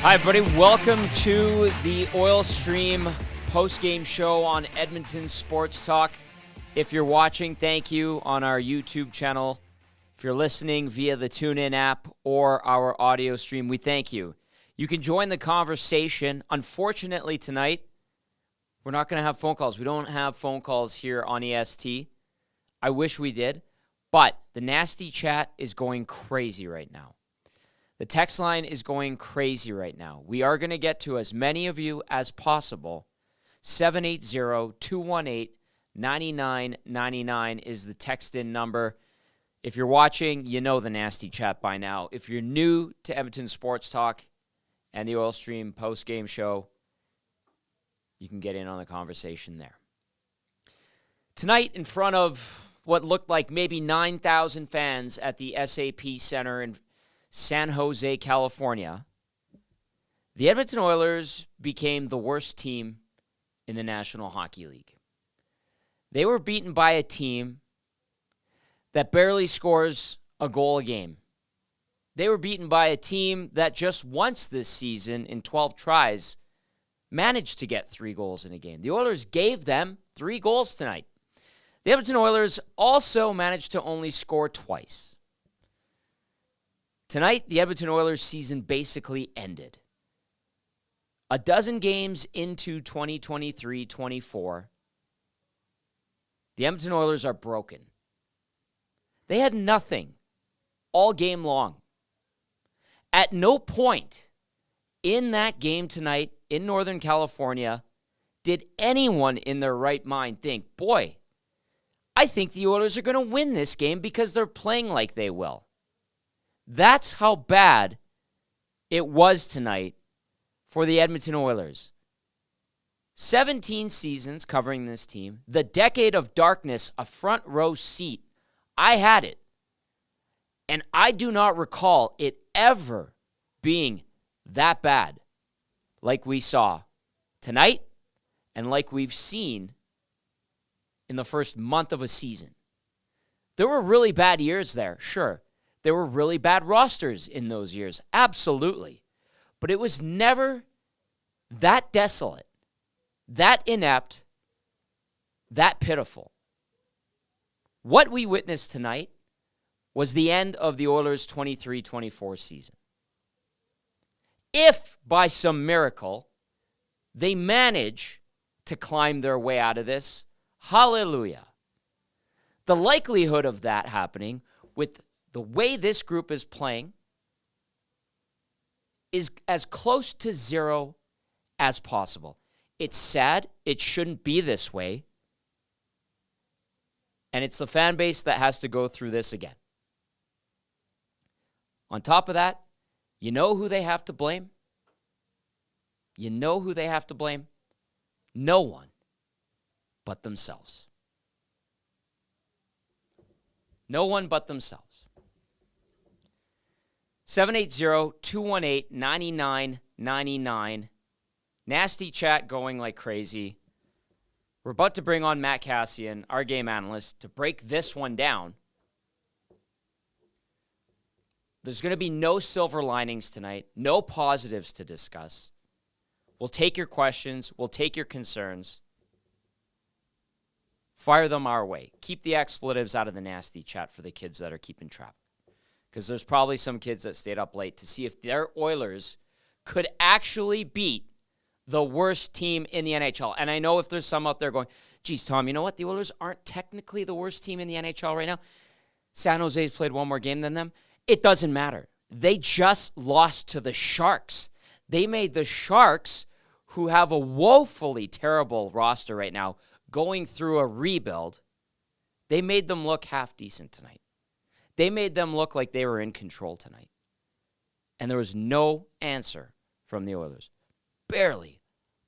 Hi, everybody. Welcome to the Oil Stream post-game show on Edmonton Sports Talk. If you're watching, thank you on our YouTube channel. If you're listening via the TuneIn app or our audio stream, we thank you. You can join the conversation. Unfortunately, tonight, we're not going to have phone calls. We don't have phone calls here on EST. I wish we did, but the nasty chat is going crazy right now. The text line is going crazy right now. We are going to get to as many of you as possible. 780-218-9999 is the text-in number. If you're watching, you know the nasty chat by now. If you're new to Edmonton Sports Talk and the Oil Stream post-game show, you can get in on the conversation there. Tonight, in front of what looked like maybe 9,000 fans at the SAP Center in San Jose, California, the Edmonton Oilers became the worst team in the National Hockey League. They were beaten by a team that barely scores a goal a game. They were beaten by a team that just once this season, in 12 tries, managed to get 3 goals in a game. The Oilers gave them 3 goals tonight. The Edmonton Oilers also managed to only score twice. Tonight, the Edmonton Oilers season basically ended. A dozen games into 2023-24, the Edmonton Oilers are broken. They had nothing all game long. At no point in that game tonight in Northern California did anyone in their right mind think, boy, I think the Oilers are going to win this game because they're playing like they will. That's how bad it was tonight for the Edmonton Oilers. 17 seasons covering this team. The decade of darkness, a front row seat. I had it. And I do not recall it ever being that bad like we saw tonight and like we've seen in the first month of a season. There were really bad years there, sure. There were really bad rosters in those years, absolutely. But it was never that desolate, that inept, that pitiful. What we witnessed tonight was the end of the Oilers' 23-24 season. If, by some miracle, they manage to climb their way out of this, hallelujah. The likelihood of that happening with the way this group is playing is as close to zero as possible. It's sad. It shouldn't be this way. And it's the fan base that has to go through this again. On top of that, you know who they have to blame? You know who they have to blame? No one but themselves. No one but themselves. 780-218-9999. Nasty chat going like crazy. We're about to bring on Matt Kassian, our game analyst, to break this one down. There's going to be no silver linings tonight, no positives to discuss. We'll take your questions. We'll take your concerns. Fire them our way. Keep the expletives out of the nasty chat for the kids that are keeping track. Because there's probably some kids that stayed up late to see if their Oilers could actually beat the worst team in the NHL. And I know if there's some out there going, geez, Tom, you know what? The Oilers aren't technically the worst team in the NHL right now. San Jose's played one more game than them. It doesn't matter. They just lost to the Sharks. They made the Sharks, who have a woefully terrible roster right now, going through a rebuild, they made them look half decent tonight. They made them look like they were in control tonight. And there was no answer from the Oilers. Barely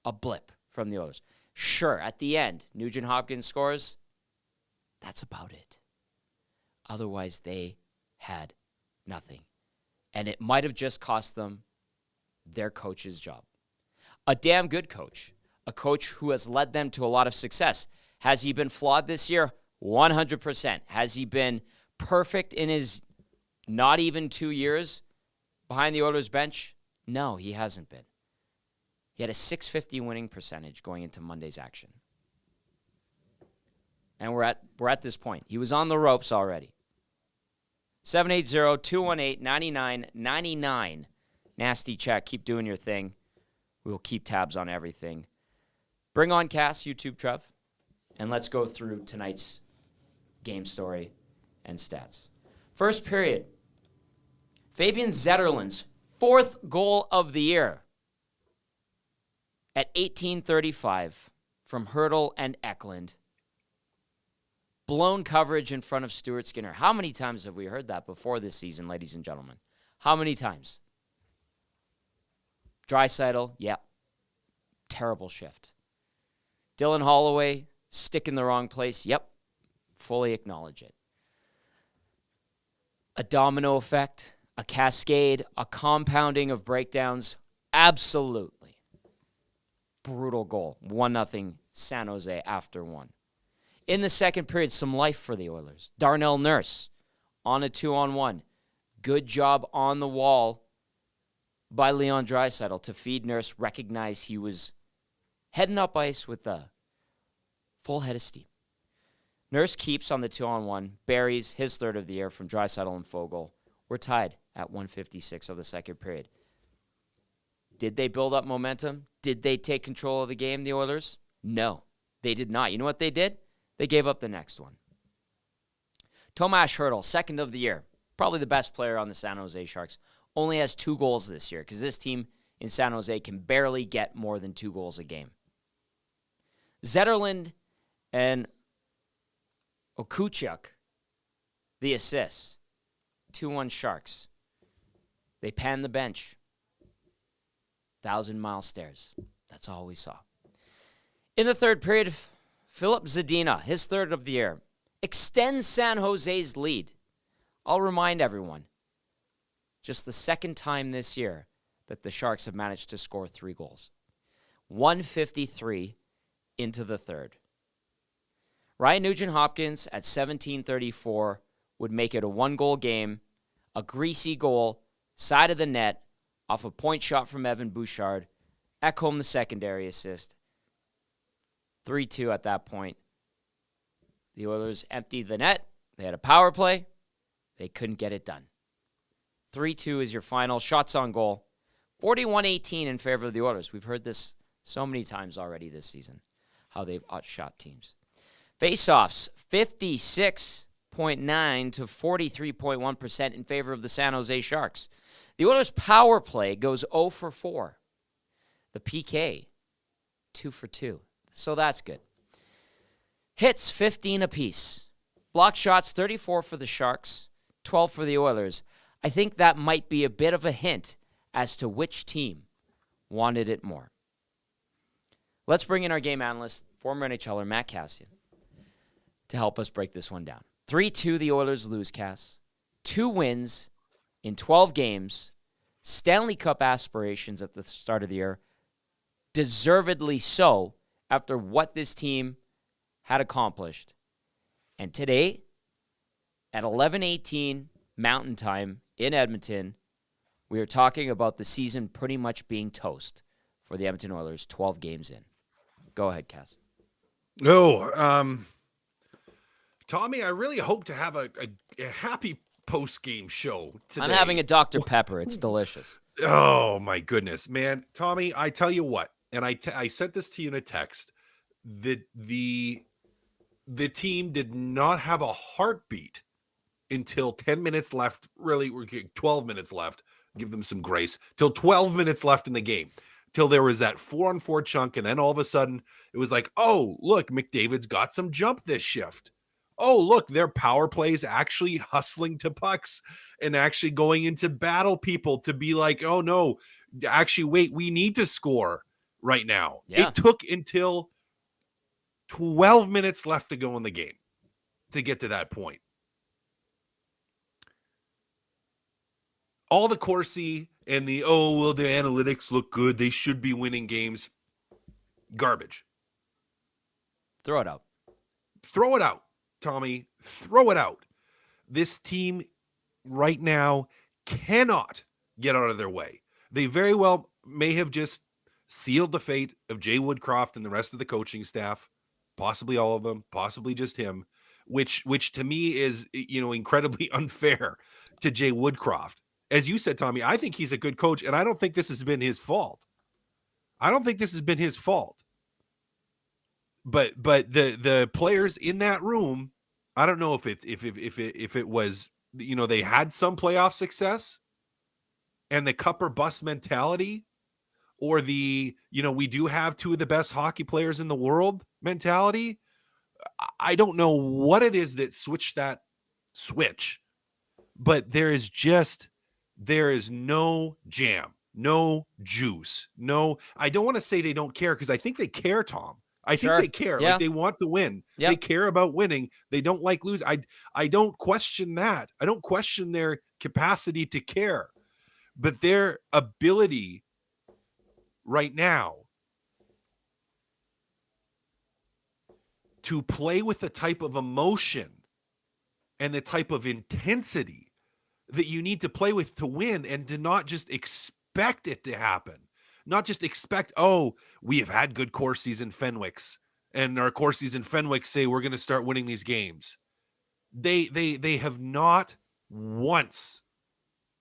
a blip from the Oilers. Sure, at the end, Nugent-Hopkins scores. That's about it. Otherwise, they had nothing. And it might have just cost them their coach's job. A damn good coach. A coach who has led them to a lot of success. Has he been flawed this year? 100%. Has he been perfect in his not even 2 years behind the Oilers bench? No, he hasn't been. He had a .650 winning percentage going into Monday's action. And we're at this point. He was on the ropes already. 780-218-9999. Nasty chat. Keep doing your thing. We will keep tabs on everything. Bring on Cass, YouTube, Trev. And let's go through tonight's game story and stats. First period. Fabian Zetterlund's 4th goal of the year at 18:35 from Hertl and Eklund. Blown coverage in front of Stuart Skinner. How many times have we heard that before this season, ladies and gentlemen? How many times? Draisaitl, yep. Terrible shift. Dylan Holloway, stick in the wrong place. Yep. Fully acknowledge it. A domino effect, a cascade, a compounding of breakdowns. Absolutely. Brutal goal. 1-0 San Jose after 1. In the second period, some life for the Oilers. Darnell Nurse on a 2-on-1. Good job on the wall by Leon Draisaitl to feed Nurse, recognize he was heading up ice with a full head of steam. Nurse keeps on the 2-on-1, buries his 3rd of the year from Draisaitl and Foegele. We're tied at 1:56 of the second period. Did they build up momentum? Did they take control of the game, the Oilers? No, they did not. You know what they did? They gave up the next one. Tomas Hertl, 2nd of the year. Probably the best player on the San Jose Sharks. Only has 2 goals this year because this team in San Jose can barely get more than 2 goals a game. Zetterlund and Okuchuk, the assists. 2-1 Sharks. They panned the bench. 1,000-mile stairs. That's all we saw. In the third period, Filip Zadina, his 3rd of the year, extends San Jose's lead. I'll remind everyone, just the 2nd time this year that the Sharks have managed to score 3 goals. 1:53 into the 3rd. Ryan Nugent-Hopkins at 17:34 would make it a 1-goal game, a greasy goal, side of the net, off a point shot from Evan Bouchard. Ekholm, the secondary assist. 3-2 at that point. The Oilers emptied the net. They had a power play. They couldn't get it done. 3-2 is your final. Shots on goal. 41-18 in favor of the Oilers. We've heard this so many times already this season, how they've outshot teams. Faceoffs, 56.9 to 43.1% in favor of the San Jose Sharks. The Oilers' power play goes 0 for 4. The PK, 2 for 2. So that's good. Hits, 15 apiece. Block shots, 34 for the Sharks, 12 for the Oilers. I think that might be a bit of a hint as to which team wanted it more. Let's bring in our game analyst, former NHLer Matt Kassian, to help us break this one down. 3-2, the Oilers lose, Cass. 2 wins in 12 games. Stanley Cup aspirations at the start of the year. Deservedly so after what this team had accomplished. And today, at 11:18 Mountain Time in Edmonton, we are talking about the season pretty much being toast for the Edmonton Oilers, 12 games in. Go ahead, Cass. Tommy, I really hope to have a happy post-game show today. I'm having a Dr. Pepper. It's delicious. Oh, my goodness, man. Tommy, I tell you what, and I sent this to you in a text, the team did not have a heartbeat until 10 minutes left. Really, we're getting 12 minutes left. Give them some grace. Till 12 minutes left in the game. Till there was that 4-on-4 chunk, and then all of a sudden, it was like, oh, look, McDavid's got some jump this shift. Oh, look, their power plays actually hustling to pucks and actually going into battle people to be like, oh, no, actually, wait, we need to score right now. Yeah. It took until 12 minutes left to go in the game to get to that point. All the Corsi and the, oh, well, the analytics look good, they should be winning games. Garbage. Throw it out. Throw it out, Tommy. Throw it out. This team right now cannot get out of their way. They very well may have just sealed the fate of Jay Woodcroft and the rest of the coaching staff, possibly all of them, possibly just him, which to me is, incredibly unfair to Jay Woodcroft. As you said, Tommy, I think he's a good coach, and I don't think this has been his fault. But the players in that room, I don't know if it was, they had some playoff success and the cup or bust mentality, or the, we do have two of the best hockey players in the world mentality. I don't know what it is that switched that switch, but there is no jam, no juice, no. I don't want to say they don't care, because I think they care, Tom. I think they care. Yeah. Like, they want to win. Yep. They care about winning. They don't like losing. I don't question that. I don't question their capacity to care, but their ability right now to play with the type of emotion and the type of intensity that you need to play with to win, and to not just expect it to happen. Not just expect, oh, we have had good core season Fenwicks, and our core season Fenwicks say we're going to start winning these games. They have not once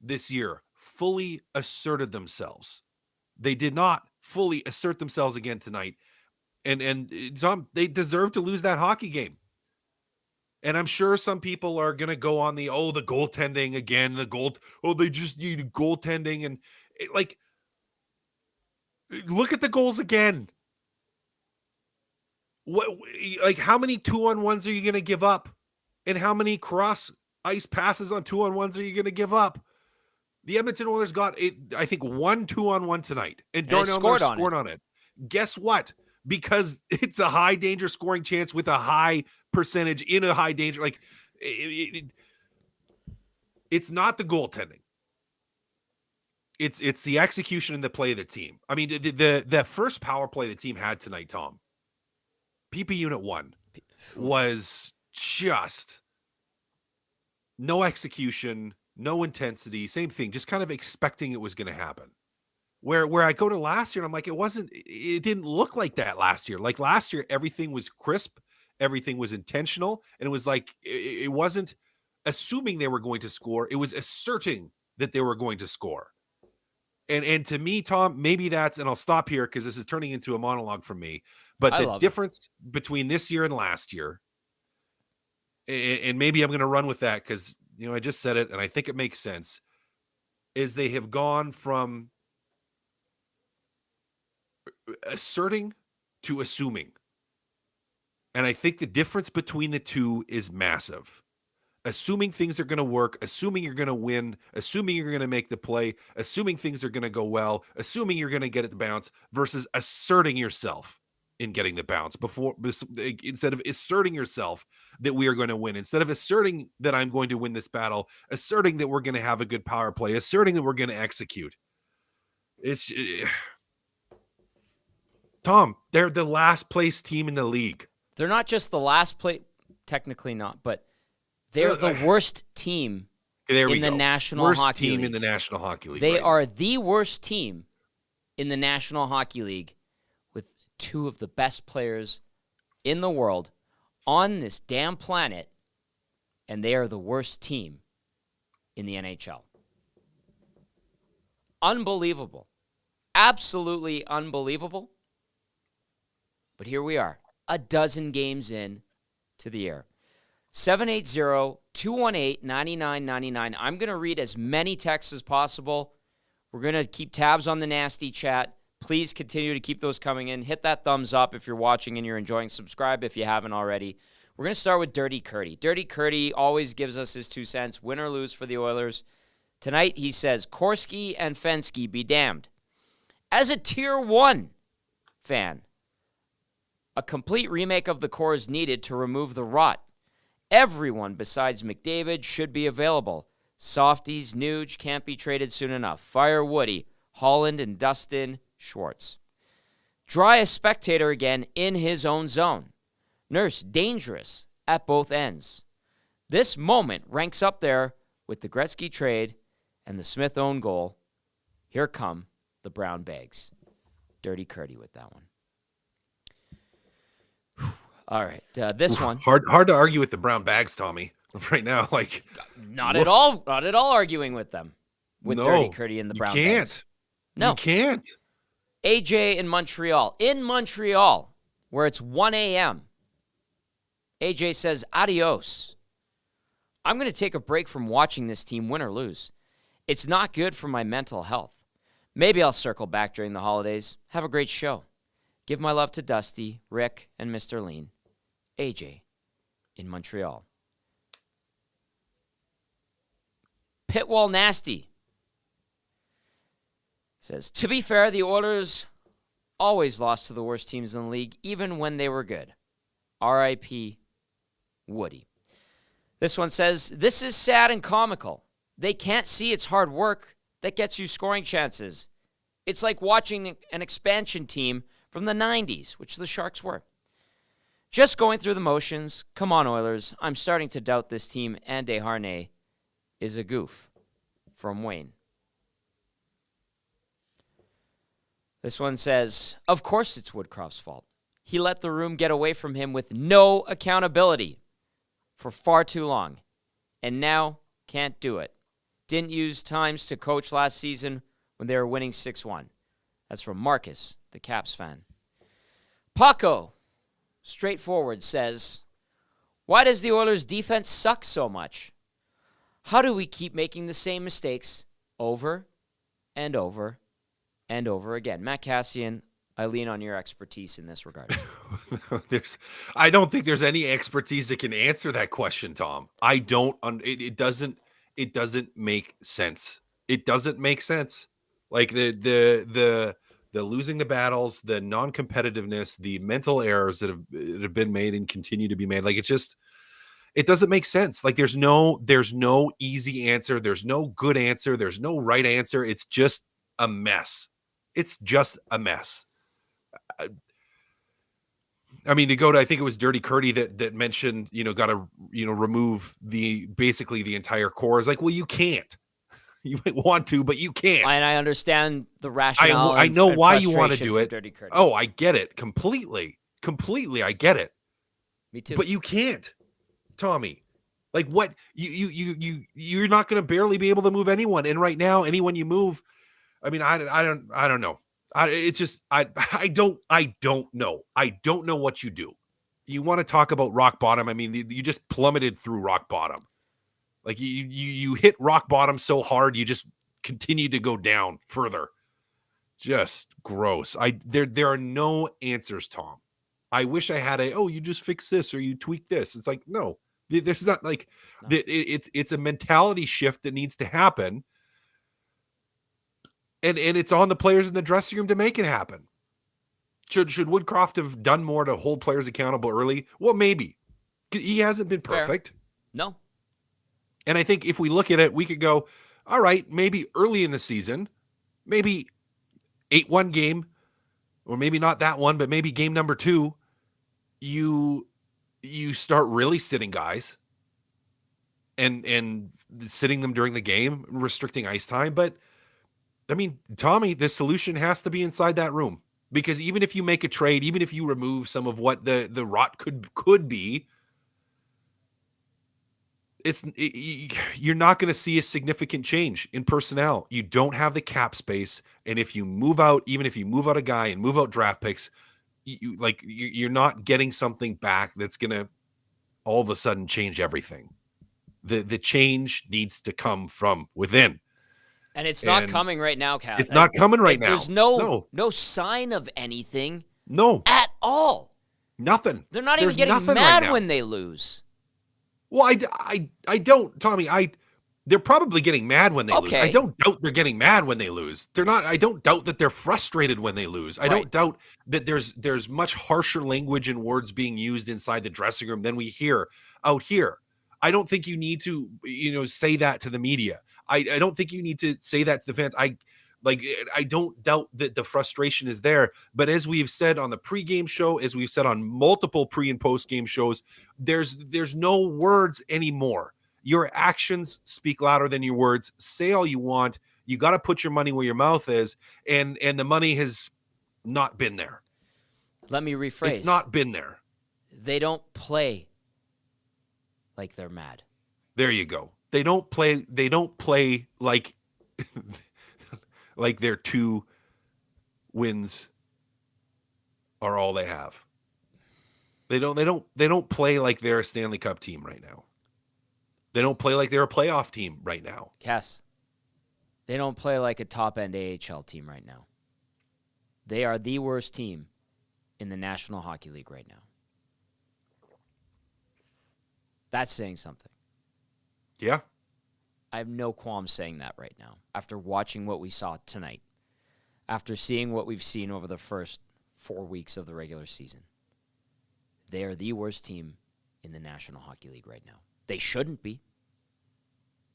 this year fully asserted themselves. They did not fully assert themselves again tonight. And Tom, they deserve to lose that hockey game. And I'm sure some people are going to go on the goaltending again, they just need goaltending. And look at the goals again. How many 2-on-1s are you going to give up? And how many cross ice passes on 2-on-1s are you going to give up? The Edmonton Oilers got, I think, 1 2-on-1 tonight, and Darnell scored on it. Guess what? Because it's a high danger scoring chance with a high percentage in a high danger. It's not the goaltending. It's the execution and the play of the team. I mean, the first power play the team had tonight, Tom, PP Unit 1, was just no execution, no intensity, same thing, just kind of expecting it was going to happen. Where I go to last year, and I'm like, it didn't look like that last year. Like last year, everything was crisp, everything was intentional, and it was like, it wasn't assuming they were going to score, it was asserting that they were going to score. And to me, Tom, maybe that's, and I'll stop here because this is turning into a monologue from me, but the difference between this year and last year, and maybe I'm going to run with that because, I just said it and I think it makes sense, is they have gone from asserting to assuming. And I think the difference between the two is massive. Assuming things are going to work, assuming you're going to win, assuming you're going to make the play, assuming things are going to go well, assuming you're going to get it the bounce, versus asserting yourself in getting the bounce instead of asserting yourself that we are going to win, instead of asserting that I'm going to win this battle, asserting that we're going to have a good power play, asserting that we're going to execute. Tom, they're the last place team in the league. They're not just the last place, technically not, but they're the worst team in the National Hockey League. Worst team in the National Hockey League. They are the worst team in the National Hockey League, with two of the best players in the world on this damn planet, and they are the worst team in the NHL. Unbelievable. Absolutely unbelievable. But here we are, a dozen games in to the year. 780-218-9999. I'm going to read as many texts as possible. We're going to keep tabs on the nasty chat. Please continue to keep those coming in. Hit that thumbs up if you're watching and you're enjoying. Subscribe if you haven't already. We're going to start with Dirty Curdy. Dirty Curdy always gives us his 2 cents, win or lose for the Oilers. Tonight he says, Korski and Fensky be damned. As a Tier 1 fan, a complete remake of the core is needed to remove the rot. Everyone besides McDavid should be available. Softies, Nuge can't be traded soon enough. Fire Woody, Holland, and Dustin Schwartz. Dry a spectator again in his own zone. Nurse dangerous at both ends. This moment ranks up there with the Gretzky trade and the Smith own goal Here come the brown bags. Dirty Curdy with that one. Whew. All right, this one. Hard to argue with the brown bags, Tommy. Right now, like not at all arguing with them. With Dirty Curdy and the brown bags. No, you can't. AJ in Montreal, where it's 1 a.m. AJ says, adios. I'm going to take a break from watching this team win or lose. It's not good for my mental health. Maybe I'll circle back during the holidays. Have a great show. Give my love to Dusty, Rick, and Mr. Lean. AJ in Montreal. Pitwall Nasty says, to be fair, the Oilers always lost to the worst teams in the league, even when they were good. R.I.P. Woody. This one says, this is sad and comical. They can't see it's hard work that gets you scoring chances. It's like watching an expansion team from the 90s, which the Sharks were. Just going through the motions. Come on, Oilers. I'm starting to doubt this team, and Desharnais is a goof. From Wayne. This one says, of course it's Woodcroft's fault. He let the room get away from him with no accountability for far too long, and now can't do it. Didn't use times to coach last season when they were winning 6-1. That's from Marcus, the Caps fan. Paco, straightforward, says, why does the Oilers' defense suck so much? How do we keep making the same mistakes over and over and over again? Matt Kassian, I lean on your expertise in this regard. I don't think there's any expertise that can answer that question, Tom. I don't. It doesn't make sense. It doesn't make sense. Like the losing the battles, the non-competitiveness, the mental errors that have been made and continue to be made. Like it doesn't make sense. Like there's no easy answer. There's no good answer. There's no right answer. It's just a mess. It's just a mess. I mean, to go to, I think it was Dirty Curdy that mentioned, got to, remove basically the entire core. Is like, well, you can't. You might want to, but you can't. And I understand the rationale. I know why you want to do it. Dirty Curdy. Oh, I get it completely. I get it. Me too. But you can't, Tommy. Like what you're not going to barely be able to move anyone. And right now, anyone you move, I mean, I don't know. It's just I don't know. I don't know what you do. You want to talk about rock bottom? I mean, you just plummeted through rock bottom. Like you hit rock bottom so hard, you just continue to go down further. Just gross. There are no answers, Tom. I wish I had you just fix this or you tweak this. It's like, no, there's not like no. It's a mentality shift that needs to happen. And it's on the players in the dressing room to make it happen. Should Woodcroft have done more to hold players accountable early? Well, maybe. He hasn't been perfect. Fair. No. And I think if we look at it, we could go, all right, maybe early in the season, maybe 8-1 game, or maybe not that one, but maybe game number 2, you start really sitting guys and sitting them during the game, restricting ice time. But I mean, Tommy, the solution has to be inside that room, because even if you make a trade, even if you remove some of what the rot could be, you're not going to see a significant change in personnel. You don't have the cap space, and if you move out, even if you move out a guy and move out draft picks, you're not getting something back that's going to all of a sudden change everything. The change needs to come from within. And it's not coming right now, Cal. It's not coming right now. There's no sign of anything. No. At all. Nothing. They're not even getting mad when they lose. Well, I don't, Tommy. They're probably getting mad when they lose. I don't doubt they're getting mad when they lose. They're not. I don't doubt that they're frustrated when they lose. I don't doubt that there's much harsher language and words being used inside the dressing room than we hear out here. I don't think you need to, say that to the media. I don't think you need to say that to the fans. I don't doubt that the frustration is there. But as we've said on the pregame show, as we've said on multiple pre and post game shows, there's no words anymore. Your actions speak louder than your words. Say all you want. You got to put your money where your mouth is, and the money has not been there. Let me rephrase. It's not been there. They don't play like they're mad. There you go. They don't play like like their 2 wins are all they have. They don't play like they're a Stanley Cup team right now. They don't play like they're a playoff team right now. Cass, they don't play like a top-end AHL team right now. They are the worst team in the National Hockey League right now. That's saying something. Yeah. I have no qualms saying that right now. After watching what we saw tonight, after seeing what we've seen over the first 4 weeks of the regular season, they are the worst team in the National Hockey League right now. They shouldn't be,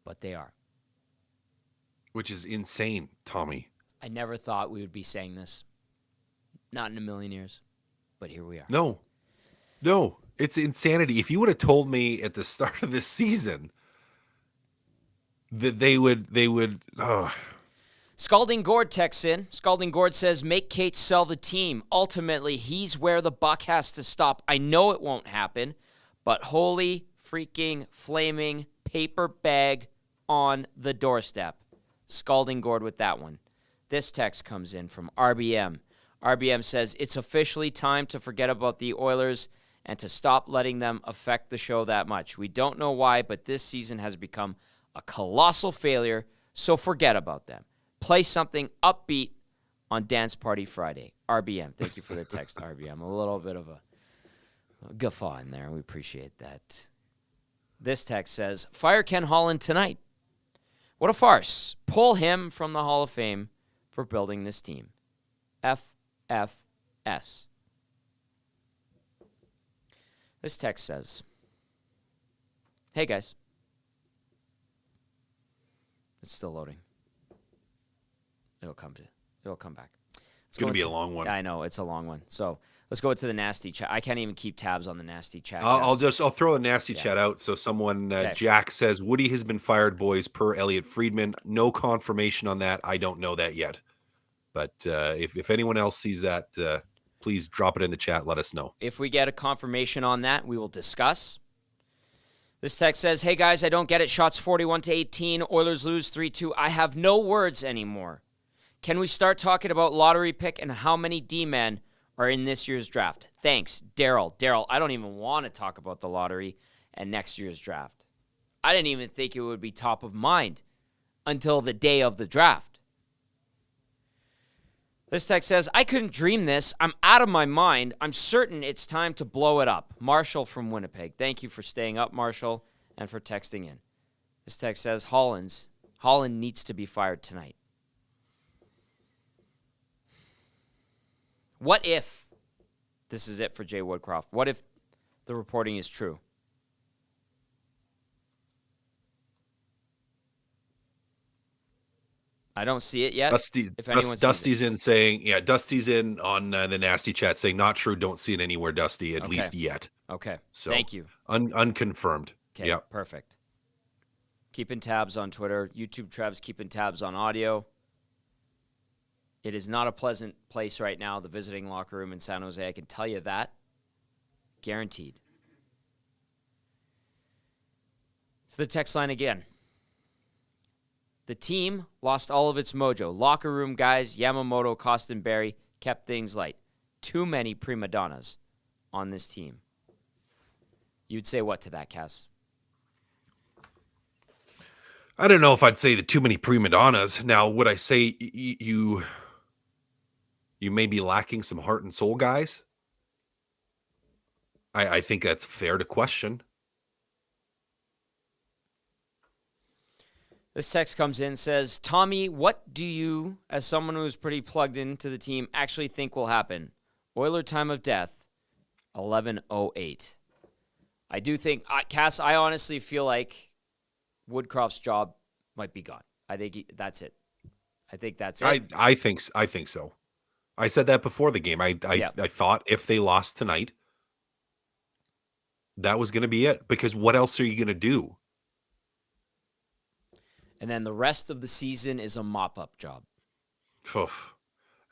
but they are. Which is insane, Tommy. I never thought we would be saying this. Not in a million years, but here we are. No, it's insanity. If you would have told me at the start of this season that they would. Scalding Gord texts in. Scalding Gord says, make Kate sell the team. Ultimately, he's where the buck has to stop. I know it won't happen, but holy freaking flaming paper bag on the doorstep. Scalding Gord with that one. This text comes in from RBM. RBM says, it's officially time to forget about the Oilers and to stop letting them affect the show that much. We don't know why, but this season has become a colossal failure, so forget about them. Play something upbeat on Dance Party Friday. RBM, thank you for the text, RBM. A little bit of a guffaw in there. We appreciate that. This text says, fire Ken Holland tonight. What a farce. Pull him from the Hall of Fame for building this team. FFS. This text says, hey guys. It's still loading. It'll come back. It's going to be a long one. I know, it's a long one. So let's go to the nasty chat. I can't even keep tabs on the nasty chat. I'll throw a nasty chat out. So someone, Jack says, Woody has been fired, boys, per Elliot Friedman. No confirmation on that. I don't know that yet. But if anyone else sees that, please drop it in the chat. Let us know. If we get a confirmation on that, we will discuss. This text says, hey guys, I don't get it. Shots 41-18. Oilers lose 3-2. I have no words anymore. Can we start talking about lottery pick and how many D-men are in this year's draft? Thanks, Daryl. Daryl, I don't even want to talk about the lottery and next year's draft. I didn't even think it would be top of mind until the day of the draft. This text says, I couldn't dream this. I'm out of my mind. I'm certain it's time to blow it up. Marshall from Winnipeg. Thank you for staying up, Marshall, and for texting in. This text says, Holland needs to be fired tonight. What if, this is it for Jay Woodcroft, what if the reporting is true? I don't see it yet. Dusty's in saying, Dusty's in on the nasty chat saying, not true, don't see it anywhere, Dusty, at least yet. Okay, so, thank you. Unconfirmed. Okay, yep. Perfect. Keeping tabs on Twitter. YouTube Trev's keeping tabs on audio. It is not a pleasant place right now, the visiting locker room in San Jose. I can tell you that. Guaranteed. To the text line again. The team lost all of its mojo. Locker room guys, Yamamoto, Costin-Berry, kept things light. Too many prima donnas on this team. You'd say what to that, Cass? I don't know if I'd say the too many prima donnas. Now, would I say you may be lacking some heart and soul guys? I think that's fair to question. This text comes in, says, Tommy, what do you, as someone who's pretty plugged into the team, actually think will happen? Oiler time of death, 11:08. I do think, Cass, I honestly feel like Woodcroft's job might be gone. I think that's it. I think that's it. I think so. I said that before the game. I thought if they lost tonight, that was going to be it. Because what else are you going to do? And then the rest of the season is a mop-up job. Oof.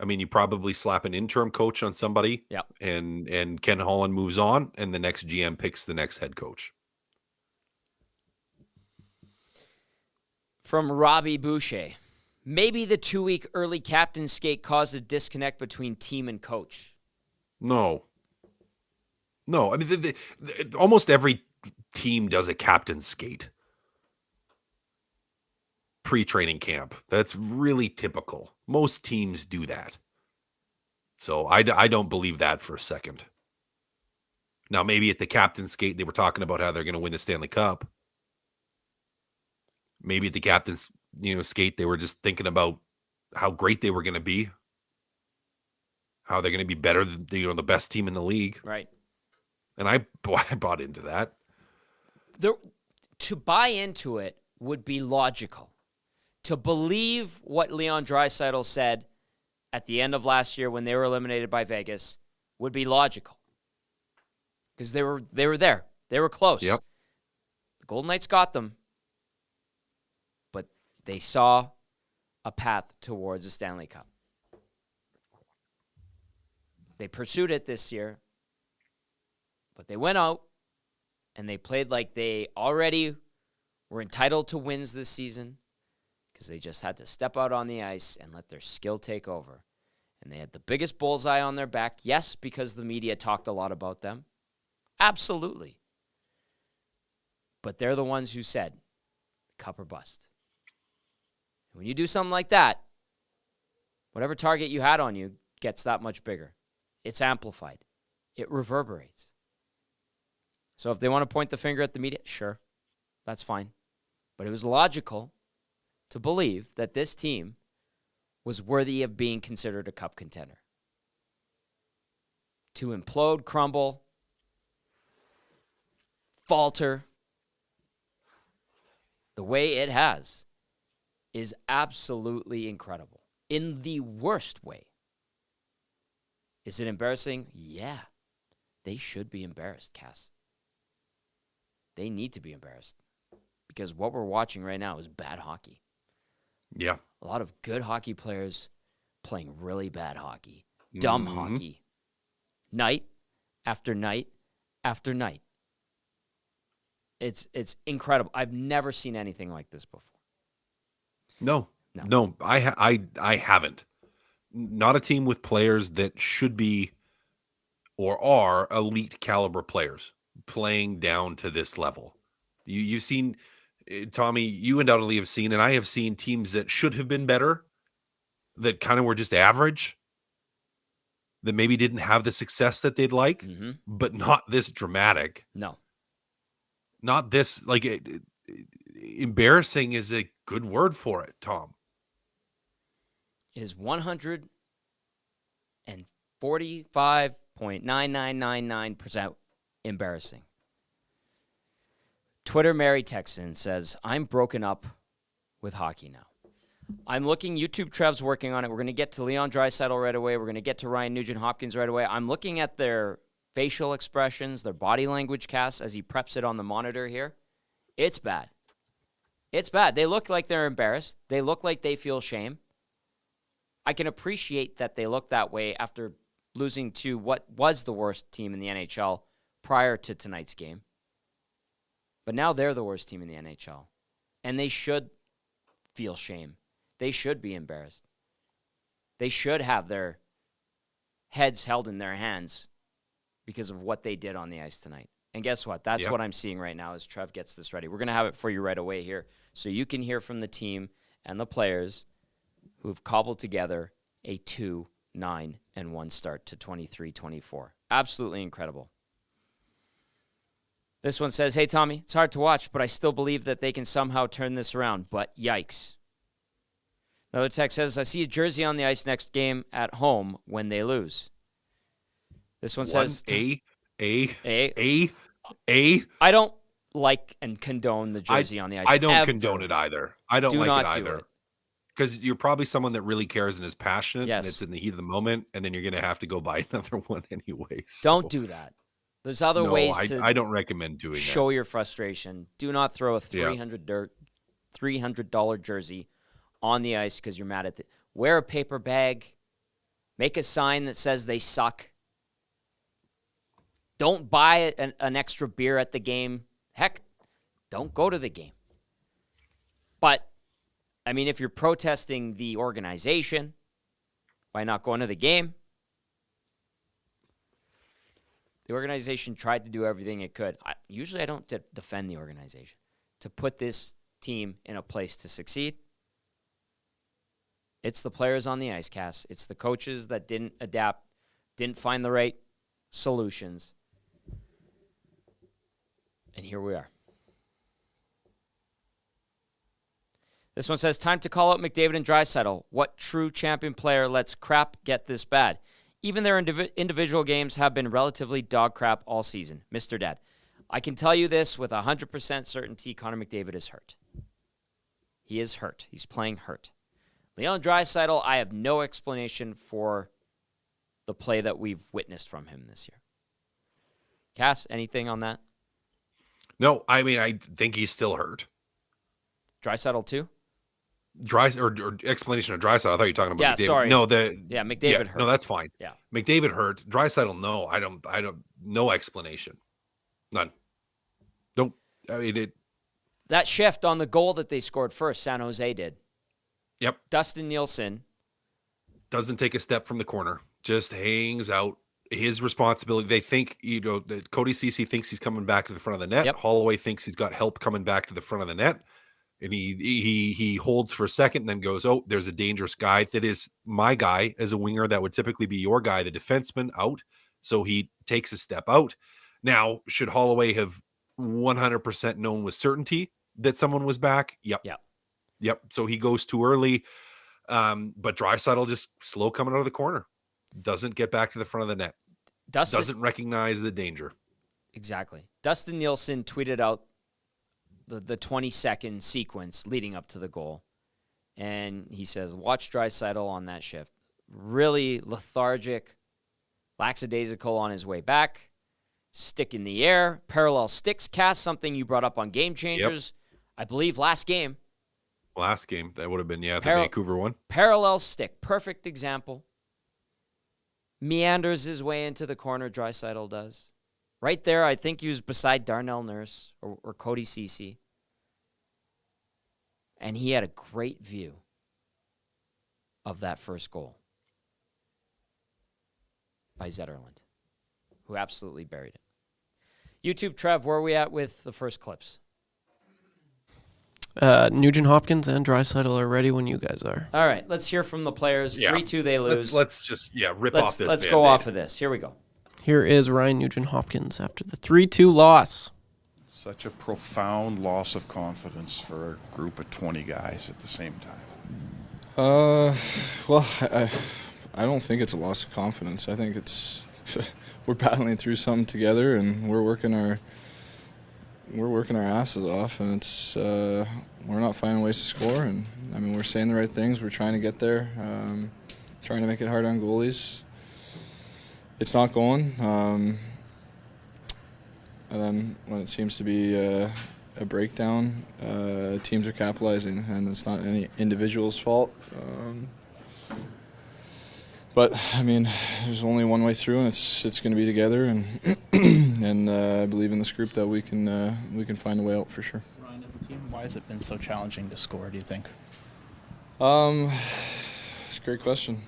I mean, you probably slap an interim coach on somebody, Yep. and Ken Holland moves on, and the next GM picks the next head coach. From Robbie Boucher. Maybe the 2-week early captain skate caused a disconnect between team and coach. No. I mean, almost every team does a captain skate pre-training camp. That's really typical. Most teams do that. So I don't believe that for a second. Now, maybe at the captain skate, they were talking about how they're going to win the Stanley Cup. Maybe at the captain's, skate, they were just thinking about how great they were going to be, how they're going to be better than the best team in the league. Right. And I bought into that. To buy into it would be logical. To believe what Leon Draisaitl said at the end of last year when they were eliminated by Vegas would be logical. Because they were there. They were close. Yep. The Golden Knights got them. But they saw a path towards the Stanley Cup. They pursued it this year. But they went out and they played like they already were entitled to wins this season because they just had to step out on the ice and let their skill take over. And they had the biggest bullseye on their back. Yes, because the media talked a lot about them. Absolutely. But they're the ones who said, cup or bust. When you do something like that, whatever target you had on you gets that much bigger. It's amplified. It reverberates. So if they want to point the finger at the media, sure, that's fine. But it was logical to believe that this team was worthy of being considered a cup contender. To implode, crumble, falter, the way it has is absolutely incredible. In the worst way. Is it embarrassing? Yeah. They should be embarrassed, Cass. They need to be embarrassed because what we're watching right now is bad hockey. Yeah. A lot of good hockey players playing really bad hockey, dumb hockey, night after night after night. It's incredible. I've never seen anything like this before. No, I haven't. Not a team with players that should be or are elite caliber players playing down to this level. You've seen, Tommy, you undoubtedly have seen, and I have seen teams that should have been better, that kind of were just average, that maybe didn't have the success that they'd like, but not this dramatic. No. Not this, embarrassing is a good word for it, Tom. It is 145.9999% embarrassing. Twitter Mary Texan says, I'm broken up with hockey now. I'm looking, YouTube Trev's working on it. We're going to get to Leon Draisaitl right away. We're going to get to Ryan Nugent-Hopkins right away. I'm looking at their facial expressions, their body language cast as he preps it on the monitor here. It's bad. It's bad. They look like they're embarrassed. They look like they feel shame. I can appreciate that they look that way after losing to what was the worst team in the NHL prior to tonight's game. But now they're the worst team in the NHL. And they should feel shame. They should be embarrassed. They should have their heads held in their hands because of what they did on the ice tonight. And guess what? That's what I'm seeing right now as Trev gets this ready. We're going to have it for you right away here so you can hear from the team and the players who've cobbled together a 2-9-1 start to 23-24. Absolutely incredible. This one says, hey, Tommy, it's hard to watch, but I still believe that they can somehow turn this around, but yikes. Another text says, I see a jersey on the ice next game at home when they lose. This one says... I don't like and condone the jersey on the ice. I don't condone it either. I don't like it either. Do because you're probably someone that really cares and is passionate, yes. and it's in the heat of the moment, and then you're going to have to go buy another one anyway. So. Don't do that. There's other ways to I don't recommend doing show your frustration. Do not throw a 300 dirt $300 jersey on the ice because you're mad at it. Wear a paper bag. Make a sign that says they suck. Don't buy an extra beer at the game. Heck, don't go to the game. But, I mean, if you're protesting the organization by not going to the game, the organization tried to do everything it could. Usually I don't defend the organization. To put this team in a place to succeed, it's the players on the ice, Cass. It's the coaches that didn't adapt, didn't find the right solutions. And here we are. This one says, time to call out McDavid and Draisaitl. What true champion player lets crap get this bad? Even their individual games have been relatively dog crap all season. Mr. Dad, I can tell you this with 100% certainty, Connor McDavid is hurt. He is hurt. He's playing hurt. Leon Draisaitl, I have no explanation for the play that we've witnessed from him this year. Cass, anything on that? No, I mean, I think he's still hurt. Draisaitl too? Or explanation of Draisaitl. I thought you were talking about McDavid. Sorry. No, McDavid hurt. No, that's fine. Yeah. McDavid hurt. Draisaitl, no. I don't no explanation. None. Don't. I mean, that shift on the goal that they scored first, San Jose did. Yep. Dustin Nielsen doesn't take a step from the corner. Just hangs out. His responsibility. They think, that Cody Ceci thinks he's coming back to the front of the net. Yep. Holloway thinks he's got help coming back to the front of the net. And he holds for a second and then goes, oh, there's a dangerous guy. That is my guy as a winger. That would typically be your guy, the defenseman, out. So he takes a step out. Now, should Holloway have 100% known with certainty that someone was back? Yep. So he goes too early. But Draisaitl just slow coming out of the corner. Doesn't get back to the front of the net. Doesn't recognize the danger. Exactly. Dustin Nielsen tweeted out the 20-second sequence leading up to the goal. And he says, watch Draisaitl on that shift. Really lethargic, lackadaisical on his way back. Stick in the air. Parallel sticks cast, something you brought up on Game Changers. Yep. I believe last game. That would have been, the Vancouver one. Parallel stick. Perfect example. Meanders his way into the corner, Draisaitl does. Right there, I think he was beside Darnell Nurse or Cody Ceci. And he had a great view of that first goal by Zetterlund, who absolutely buried it. YouTube, Trev, where are we at with the first clips? Nugent-Hopkins and Draisaitl are ready when you guys are. All right, let's hear from the players. 3-2, they lose. Let's just rip off this. Let's go off of this. Here we go. Here is Ryan Nugent-Hopkins after the 3-2 loss. Such a profound loss of confidence for a group of 20 guys at the same time. Well, I don't think it's a loss of confidence. I think it's we're battling through something together, and we're working our asses off, and it's we're not finding ways to score. And I mean, we're saying the right things. We're trying to get there, trying to make it hard on goalies. It's not going. And then when it seems to be a breakdown, teams are capitalizing, and it's not any individual's fault. But I mean, there's only one way through, and it's going to be together, and and I believe in this group that we can find a way out for sure. Ryan, as a team, why has it been so challenging to score, do you think? It's a great question.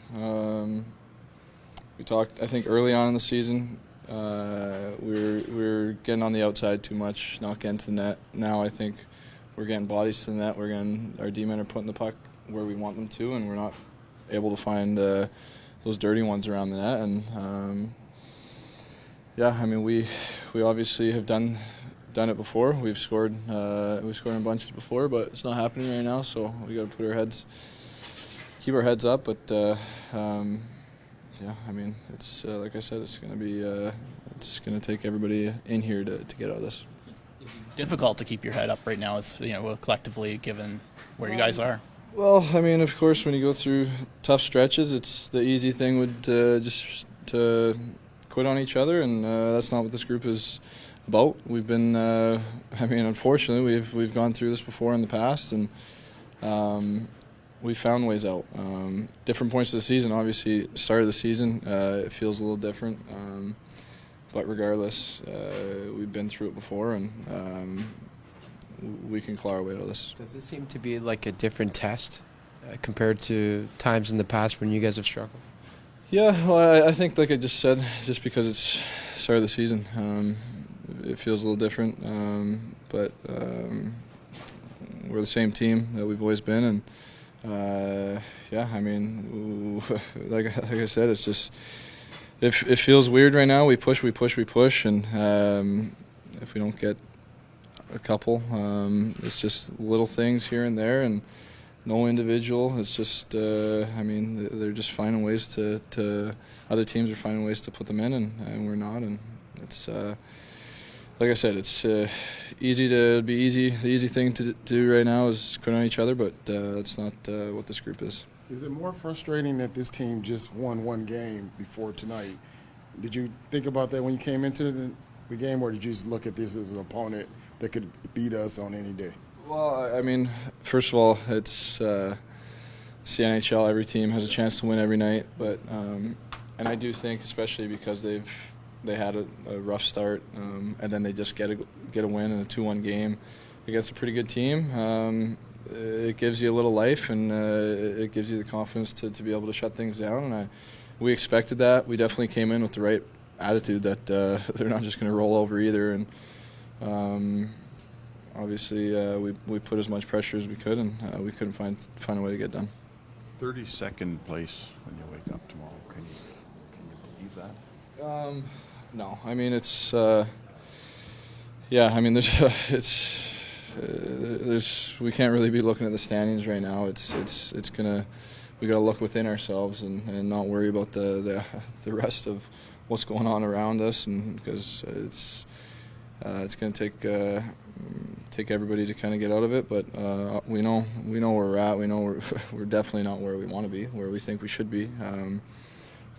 We talked, I think, early on in the season. We were getting on the outside too much, not getting to the net. Now I think we're getting bodies to the net. Our D-men are putting the puck where we want them to, and we're not able to find those dirty ones around the net. And I mean, we obviously have done it before. We've scored in bunches before, but it's not happening right now. So we got to keep our heads up. But I mean, it's like I said, it's going to take everybody in here to get out of this. It's difficult to keep your head up right now, collectively, given where you guys are. Well, I mean, of course, when you go through tough stretches, it's the easy thing would just to quit on each other, and that's not what this group is about. We've been, unfortunately, we've gone through this before in the past, and we found ways out. Different points of the season, obviously, start of the season, it feels a little different. But regardless, we've been through it before, and we can claw our way out of this. Does this seem to be like a different test compared to times in the past when you guys have struggled? Yeah, well, I think, like I just said, just because it's start of the season, it feels a little different. But we're the same team that we've always been, and like I said, it's just it feels weird right now. We push, and if we don't get a couple, it's just little things here and there, and no individual. It's just, they're just finding ways to other teams are finding ways to put them in, and we're not. And it's, like I said, it's easy to be easy. The easy thing to do right now is quit on each other, but that's not what this group is. Is it more frustrating that this team just won one game before tonight? Did you think about that when you came into the game, or did you just look at this as an opponent that could beat us on any day? Well, first of all, it's the NHL. Every team has a chance to win every night, but and I do think, especially because they had a rough start, and then they just get a win in a 2-1 game against a pretty good team. It gives you a little life, and it gives you the confidence to be able to shut things down. And we expected that. We definitely came in with the right attitude that they're not just going to roll over either, and. Obviously, we put as much pressure as we could, and we couldn't find a way to get done. 32nd place when you wake up tomorrow. Can you believe that? No, it's there's we can't really be looking at the standings right now. We got to look within ourselves and not worry about the rest of what's going on around us, and because it's going to take everybody to kind of get out of it, but we know where we're at. We know we're definitely not where we want to be, where we think we should be.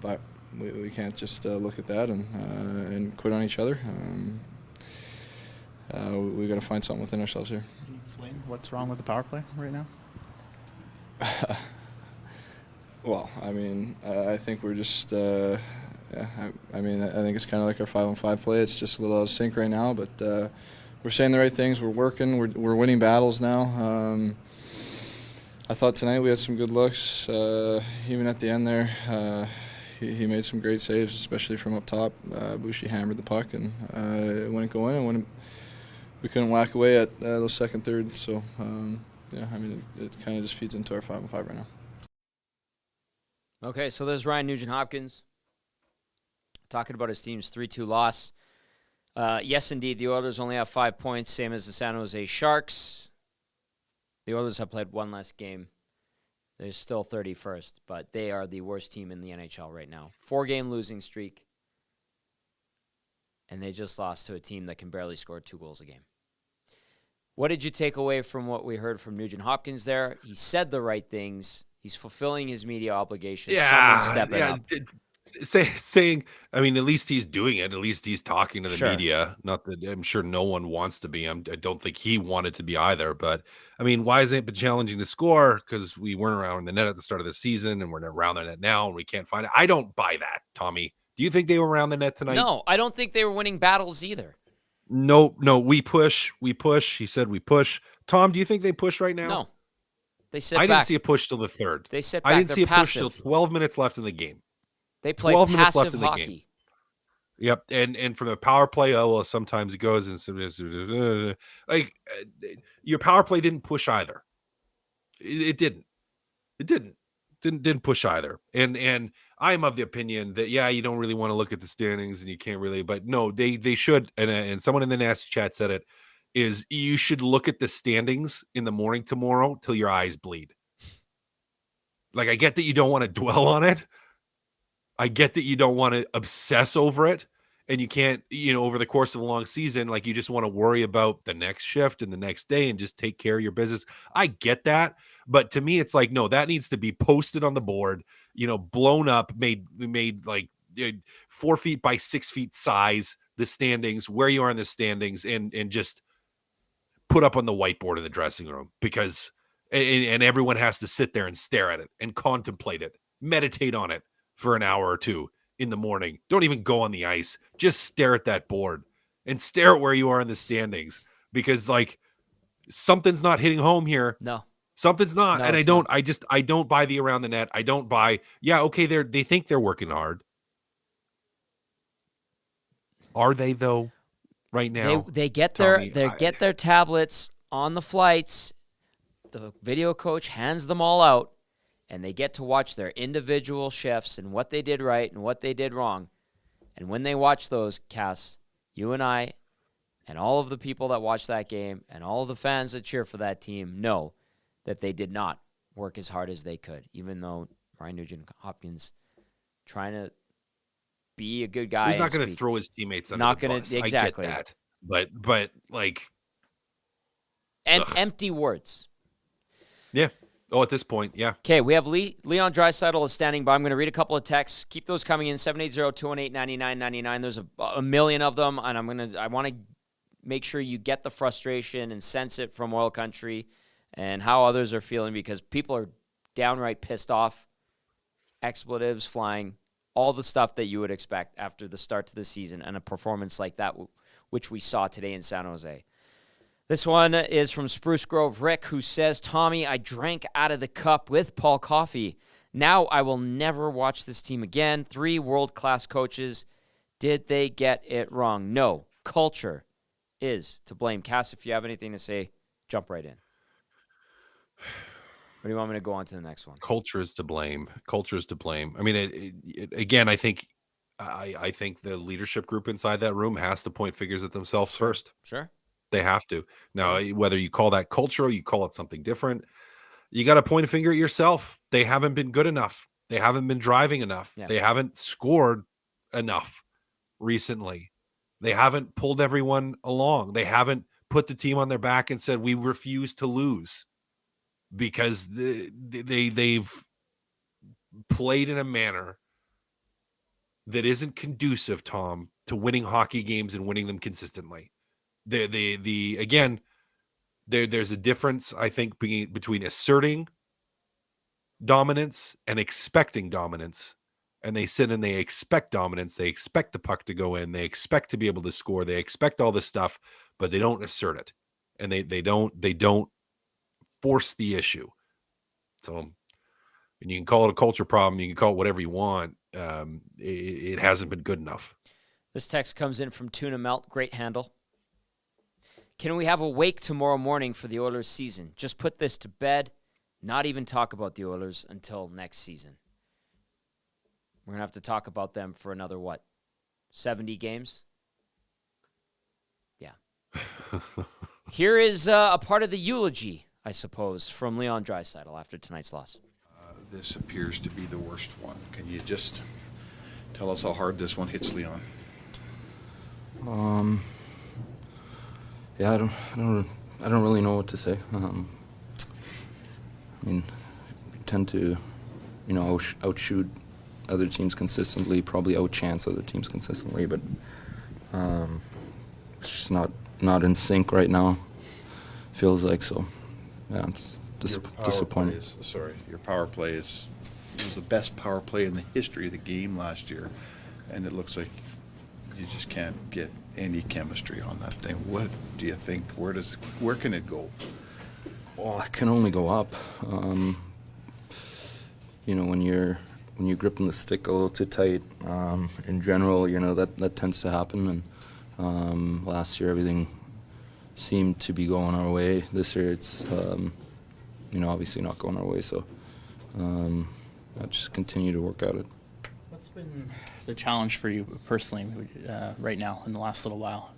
But we can't just look at that and quit on each other. We got to find something within ourselves here. Can you explain what's wrong with the power play right now? Well, I think we're just. I think it's kind of like our 5-on-5 play. It's just a little out of sync right now, but we're saying the right things. We're working. We're winning battles now. I thought tonight we had some good looks. Even at the end there, he made some great saves, especially from up top. Bushi hammered the puck, and it wouldn't go in, and we couldn't whack away at those second, third. So, it kind of just feeds into our 5-on-5 right now. Okay, so there's Ryan Nugent-Hopkins talking about his team's 3-2 loss. Yes, indeed, the Oilers only have 5 points, same as the San Jose Sharks. The Oilers have played one less game. They're still 31st, but they are the worst team in the NHL right now. 4-game losing streak, and they just lost to a team that can barely score 2 goals a game. What did you take away from what we heard from Nugent-Hopkins there? He said the right things. He's fulfilling his media obligations. Someone's stepping up. Saying, at least he's doing it. At least he's talking to the Sure. media. Not that I'm sure no one wants to be. I don't think he wanted to be either. But why isn't it been challenging to score? Because we weren't around the net at the start of the season, and we're around the net now, and we can't find it. I don't buy that, Tommy. Do you think they were around the net tonight? No, I don't think they were winning battles either. No. We push. He said we push. Tom, do you think they push right now? No. They sit I back. didn't see a push till the third. They sit back. I didn't They're see a push till passive. 12 minutes left in the game. They play 12 minutes left passive in the hockey. game. Yep, and from the power play, sometimes it goes, and sometimes your power play didn't push either. It didn't. It didn't push either. And I'm of the opinion that you don't really want to look at the standings, and you can't really. But no, they should. And someone in the nasty chat said it is you should look at the standings in the morning tomorrow till your eyes bleed. Like, I get that you don't want to dwell on it. I get that you don't want to obsess over it, and you can't, over the course of a long season, like, you just want to worry about the next shift and the next day and just take care of your business. I get that. But to me, it's like, no, that needs to be posted on the board, blown up, made like 4 feet by 6 feet size, the standings, where you are in the standings, and just put up on the whiteboard in the dressing room, because and everyone has to sit there and stare at it and contemplate it, meditate on it for an hour or two in the morning. Don't even go on the ice. Just stare at that board and stare at where you are in the standings, because like something's not hitting home here. No. Something's not. No, And it's not. I don't buy the around the net. I don't buy, yeah, okay, they think they're working hard. Are they though? Right now, They get Tommy, get their tablets on the flights. The video coach hands them all out, and they get to watch their individual shifts and what they did right and what they did wrong. And when they watch those, Cass, you and I and all of the people that watch that game and all of the fans that cheer for that team know that they did not work as hard as they could, even though Ryan Nugent-Hopkins trying to be a good guy. he's not going to throw his teammates under Not the gonna- bus. exactly. I get that. But like, And ugh. empty words. yeah. Oh, at this point, yeah. Okay, we have Leon Draisaitl is standing by. I'm going to read a couple of texts. Keep those coming in, 780-218-9999. There's a million of them, and I want to make sure you get the frustration and sense it from Oil Country and how others are feeling, because people are downright pissed off. Expletives flying, all the stuff that you would expect after the start to the season and a performance like that, which we saw today in San Jose. This one is from Spruce Grove Rick, who says, Tommy, I drank out of the cup with Paul Coffey. Now I will never watch this team again. 3 world-class coaches. Did they get it wrong? No. Culture is to blame. Cass, if you have anything to say, jump right in. Or do you want me to go on to the next one? Culture is to blame. Culture is to blame. I mean, again, I think the leadership group inside that room has to point fingers at themselves first. Sure. They have to. Now, whether you call that culture or you call it something different, you got to point a finger at yourself. They haven't been good enough. They haven't been driving enough. Yeah. They haven't scored enough recently. They haven't pulled everyone along. They haven't put the team on their back and said, we refuse to lose, because they've played in a manner that isn't conducive, Tom, to winning hockey games and winning them consistently. Again, there's a difference, I think, between asserting dominance and expecting dominance. And they sit and they expect dominance. They expect the puck to go in. They expect to be able to score. They expect all this stuff, but they don't assert it, and they don't force the issue. So, and you can call it a culture problem. You can call it whatever you want. It hasn't been good enough. This text comes in from Tuna Melt. Great handle. Can we have a wake tomorrow morning for the Oilers season? Just put this to bed. Not even talk about the Oilers until next season. We're going to have to talk about them for another, 70 games? Yeah. Here is a part of the eulogy, I suppose, from Leon Draisaitl after tonight's loss. This appears to be the worst one. Can you just tell us how hard this one hits, Leon? Yeah, I don't really know what to say. I mean, we tend to, outshoot other teams consistently, probably outchance other teams consistently, but it's just not in sync right now. Feels like so. Yeah, it's disappointing. Your power play was the best power play in the history of the game last year, and it looks like you just can't get any chemistry on that thing. What do you think? Where can it go? Well, it can only go up. When you're gripping the stick a little too tight, in general, that tends to happen. And last year everything seemed to be going our way. This year it's obviously not going our way. So I'll just continue to work at it. What's been the challenge for you personally right now in the last little while?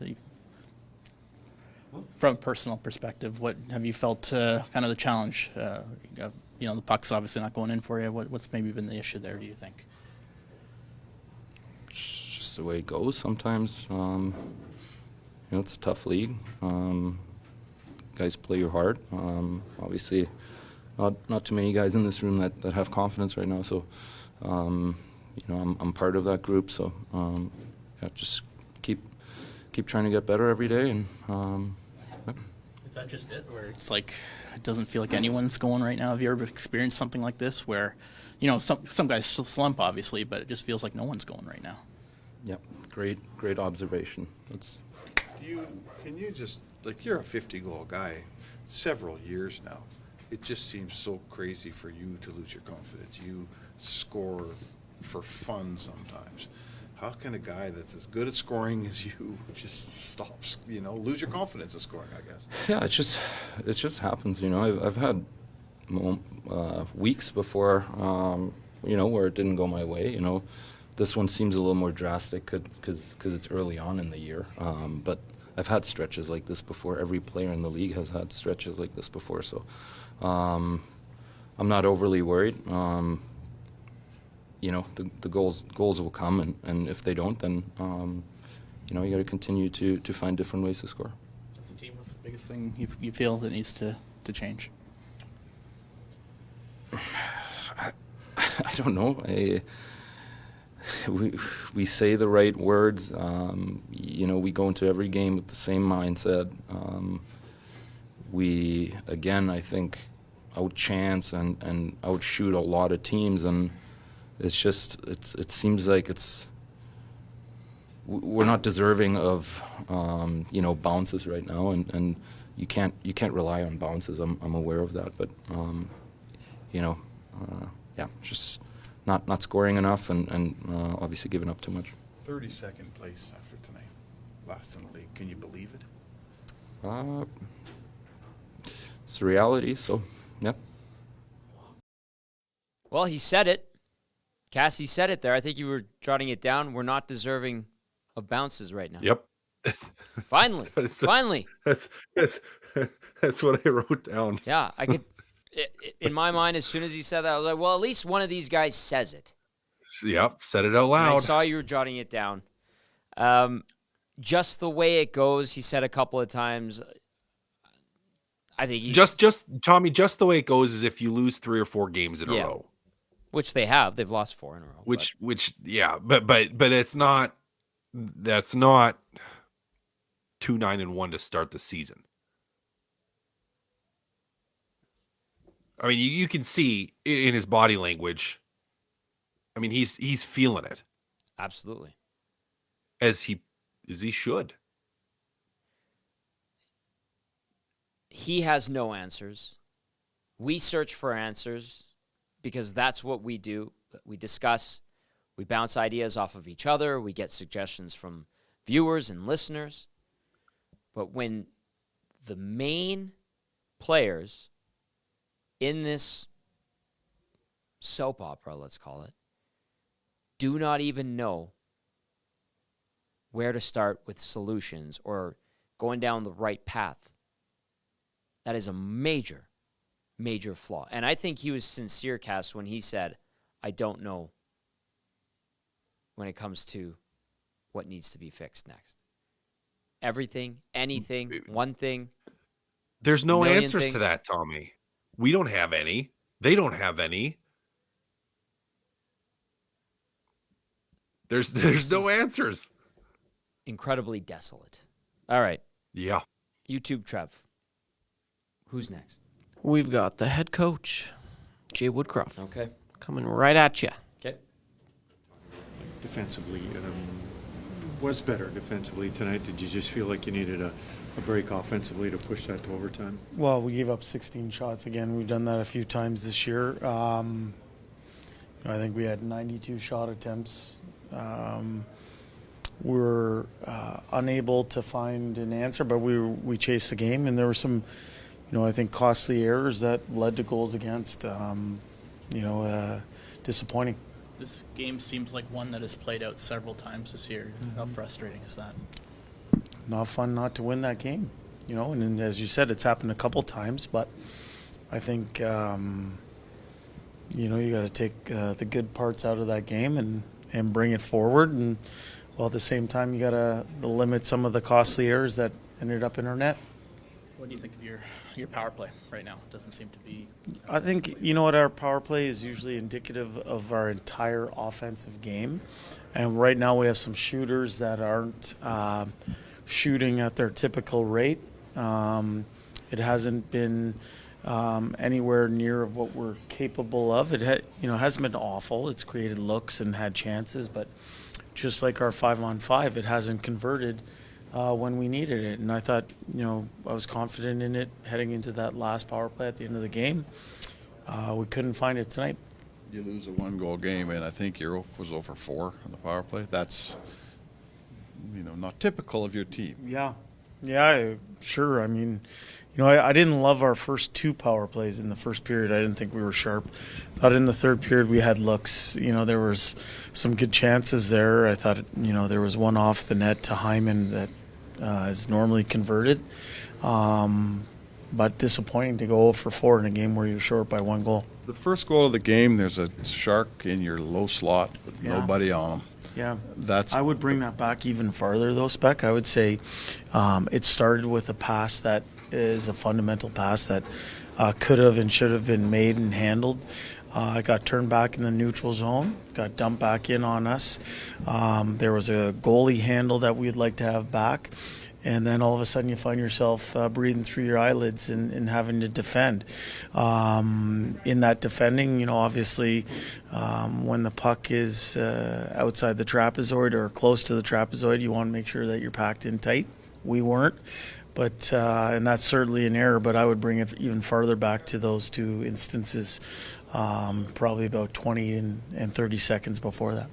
From a personal perspective, what have you felt kind of the challenge? The puck's obviously not going in for you. What's maybe been the issue there, do you think? It's just the way it goes sometimes. It's a tough league. Guys play your heart. Obviously, not too many guys in this room that have confidence right now. So, I'm part of that group. So, just keep keep trying to get better every day. And Is that just it, where it's like it doesn't feel like anyone's going right now? Have you ever experienced something like this, where, some guys slump obviously, but it just feels like no one's going right now? yep, great observation. That's Can you just, like, you're a 50-goal guy several years now. It just seems so crazy for you to lose your confidence. You score for fun sometimes. How can a guy that's as good at scoring as you just stops, lose your confidence in scoring, I guess? Yeah, it just happens. I've had weeks before, where it didn't go my way. This one seems a little more drastic because it's early on in the year. But I've had stretches like this before. Every player in the league has had stretches like this before. So I'm not overly worried. The goals will come, and if they don't, then you got to continue to find different ways to score. As a team, what's the biggest thing you feel that needs to change? I don't know. We say the right words. We go into every game with the same mindset. We, again, I think, outchance and outshoot a lot of teams, and it's just it seems like we're not deserving of bounces right now, and you can't rely on bounces. I'm aware of that, but just not scoring enough and obviously giving up too much. 32nd place after tonight, last in the league. Can you believe it? It's the reality. So, yeah. Well, he said it. Cassie said it there. I think you were jotting it down. We're not deserving of bounces right now. Yep. Finally. Finally. That's what I wrote down. Yeah, I could. In my mind, as soon as he said that, I was like, well, at least one of these guys says it. Yep, said it out loud. And I saw you were jotting it down. Just the way it goes, he said a couple of times. I think Tommy, just the way it goes is if you lose 3 or 4 games in a row. Which they have. They've lost 4 in a row. But it's not. That's not 2-9-1 to start the season. I mean, you can see in his body language. I mean, he's feeling it. Absolutely. As he should. He has no answers. We search for answers because that's what we do. We discuss, we bounce ideas off of each other, we get suggestions from viewers and listeners. But when the main players in this soap opera, let's call it, do not even know where to start with solutions or going down the right path, that is a major, major flaw. And I think he was sincere, Cass, when he said, I don't know when it comes to what needs to be fixed next. Everything, anything, one thing. There's no answers things. to that, Tommy. We don't have any. They don't have any. There's no answers. Incredibly desolate. All right. Yeah. YouTube Trev. Who's next? We've got the head coach, Jay Woodcroft. Okay. Coming right at you. Okay. Defensively, was better defensively tonight. Did you just feel like you needed a break offensively to push that to overtime? Well, we gave up 16 shots again. We've done that a few times this year. I think we had 92 shot attempts. We were unable to find an answer, but we chased the game, and there were some, I think costly errors that led to goals against. Disappointing. This game seems like one that has played out several times this year. Mm-hmm. How frustrating is that? Not fun not to win that game, and then, as you said, it's happened a couple times, but I think, you got to take the good parts out of that game and bring it forward, and while at the same time you got to limit some of the costly errors that ended up in our net. What do you think of your power play right now? It doesn't seem to be... I think, our power play is usually indicative of our entire offensive game. And right now we have some shooters that aren't shooting at their typical rate. It hasn't been anywhere near of what we're capable of. It hasn't been awful. It's created looks and had chances, but just like our 5-on-5, it hasn't converted when we needed it. And I thought, I was confident in it heading into that last power play at the end of the game. We couldn't find it tonight. You lose a 1-goal game, and I think your was over 4 on the power play. That's, not typical of your team. Yeah, sure. I mean, I didn't love our first 2 power plays in the first period. I didn't think we were sharp. Thought in the third period we had looks. There was some good chances there. I thought, there was one off the net to Hyman that is normally converted. But disappointing to go 0-for-4 in a game where you're short by 1 goal. The first goal of the game, there's a shark in your low slot with nobody on him. Yeah, I would bring that back even farther, though, Spec. I would say it started with a pass that is a fundamental pass that could have and should have been made and handled. It got turned back in the neutral zone, got dumped back in on us. There was a goalie handle that we'd like to have back. And then all of a sudden you find yourself breathing through your eyelids and having to defend. In that defending, obviously when the puck is outside the trapezoid or close to the trapezoid, you want to make sure that you're packed in tight. We weren't. But and that's certainly an error, but I would bring it even farther back to those 2 instances, probably about 20 and 30 seconds before that.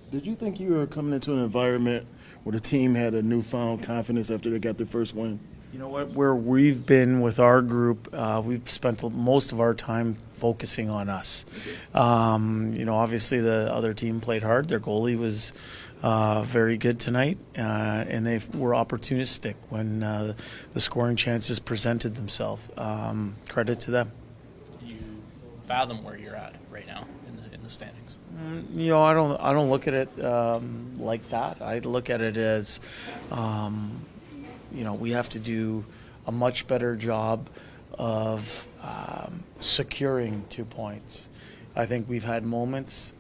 Did you think you were coming into an environment where the team had a newfound confidence after they got their first win? You know what? Where we've been with our group, we've spent most of our time focusing on us. Obviously the other team played hard. Their goalie was very good tonight, and they were opportunistic when the scoring chances presented themselves. Credit to them. You fathom where you're at right now in the standings? I don't look at it like that. I look at it as, we have to do a much better job of securing 2 points. I think we've had moments,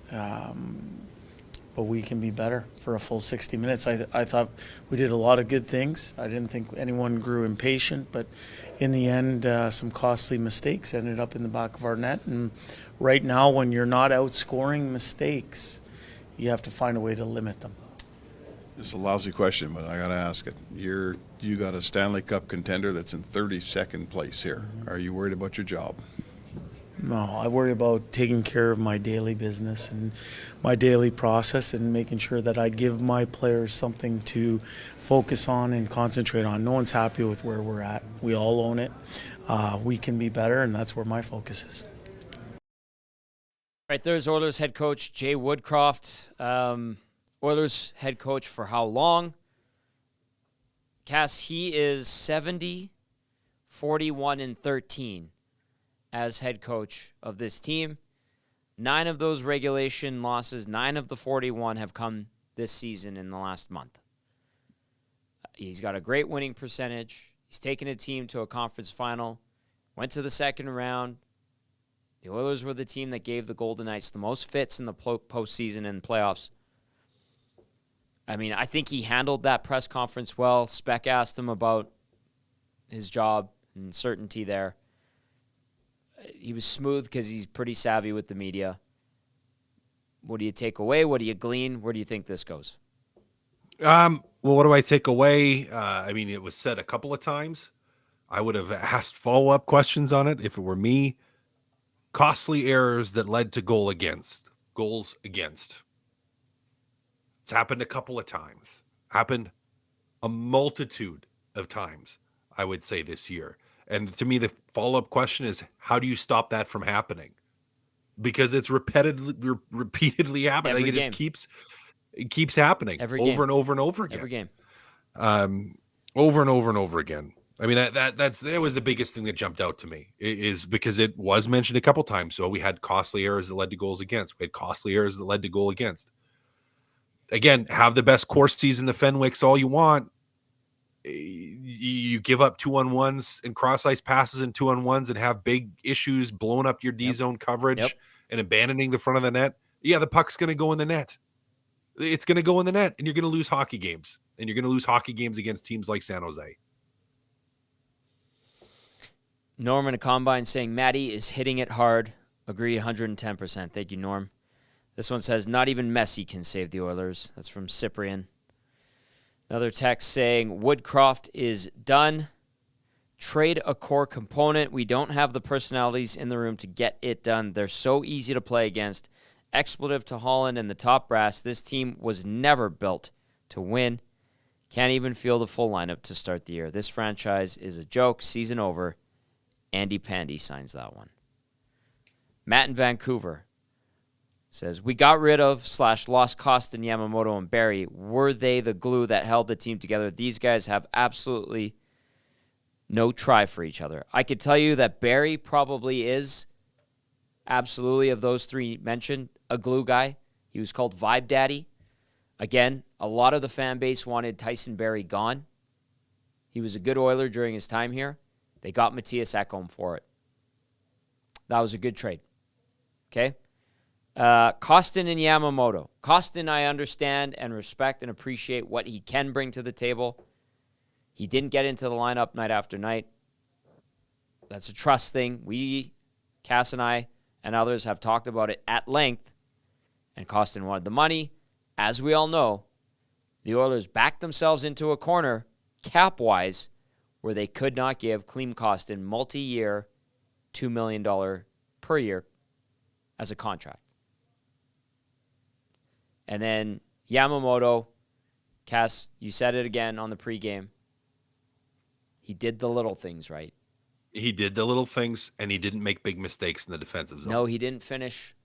but we can be better for a full 60 minutes. I thought we did a lot of good things. I didn't think anyone grew impatient, but in the end, some costly mistakes ended up in the back of our net. And right now, when you're not outscoring mistakes, you have to find a way to limit them. It's a lousy question, but I got to ask it. You got a Stanley Cup contender that's in 32nd place here. Are you worried about your job? No, I worry about taking care of my daily business and my daily process and making sure that I give my players something to focus on and concentrate on. No one's happy with where we're at. We all own it. We can be better, and that's where my focus is. Right there's Oilers head coach Jay Woodcroft. Oilers head coach for how long? Cass, he is 70, 41, and 13 as head coach of this team. 9 of those regulation losses, 9 of the 41 have come this season in the last month. He's got a great winning percentage. He's taken a team to a conference final, went to the second round. The Oilers were the team that gave the Golden Knights the most fits in the postseason and playoffs. I mean, I think he handled that press conference well. Speck asked him about his job and certainty there. He was smooth because he's pretty savvy with the media. What do you take away? What do you glean? Where do you think this goes? Well, what do I take away? It was said a couple of times. I would have asked follow-up questions on it if it were me. Costly errors that led to goals against. It's happened a couple of times. Happened a multitude of times, I would say, this year. And to me, the follow-up question is, how do you stop that from happening? Because it's repeatedly happening. Every Like, it keeps happening over and over and over again. Every game. Over and over and over again. I mean, that was the biggest thing that jumped out to me, is because it was mentioned a couple times. So we had costly errors that led to goals against. We had costly errors that led to goal against. Again, have the best course season, the Fenwicks, all you want. You give up 2-on-1s and cross ice passes and 2-on-1s and have big issues blowing up your D zone coverage and abandoning the front of the net. Yeah, the puck's going to go in the net. It's going to go in the net, and you're going to lose hockey games. And you're going to lose hockey games against teams like San Jose. Norman, a combine saying Matty is hitting it hard. Agree 110%. Thank you, Norm. This one says, not even Messi can save the Oilers. That's from Cyprian. Another text saying, Woodcroft is done. Trade a core component. We don't have the personalities in the room to get it done. They're so easy to play against. Expletive to Holland and the top brass. This team was never built to win. Can't even field a full lineup to start the year. This franchise is a joke. Season over. Andy Pandy signs that one. Matt in Vancouver says, we got rid of / lost Costin, Yamamoto, and Barry. Were they the glue that held the team together? These guys have absolutely no try for each other. I could tell you that Barry probably is absolutely, of those three mentioned, a glue guy. He was called Vibe Daddy. Again, a lot of the fan base wanted Tyson Barrie gone. He was a good Oiler during his time here. They got Matthias Ekholm for it. That was a good trade. Okay? Costin and Yamamoto. Costin, I understand and respect and appreciate what he can bring to the table. He didn't get into the lineup night after night. That's a trust thing. We, Cass and I, and others have talked about it at length. And Costin wanted the money. As we all know, the Oilers backed themselves into a corner, cap-wise, where they could not give Klim Kostin multi-year, $2 million per year as a contract. And then Yamamoto, Cass, you said it again on the pregame. He did the little things right. He did the little things, and he didn't make big mistakes in the defensive zone. No, he didn't finish,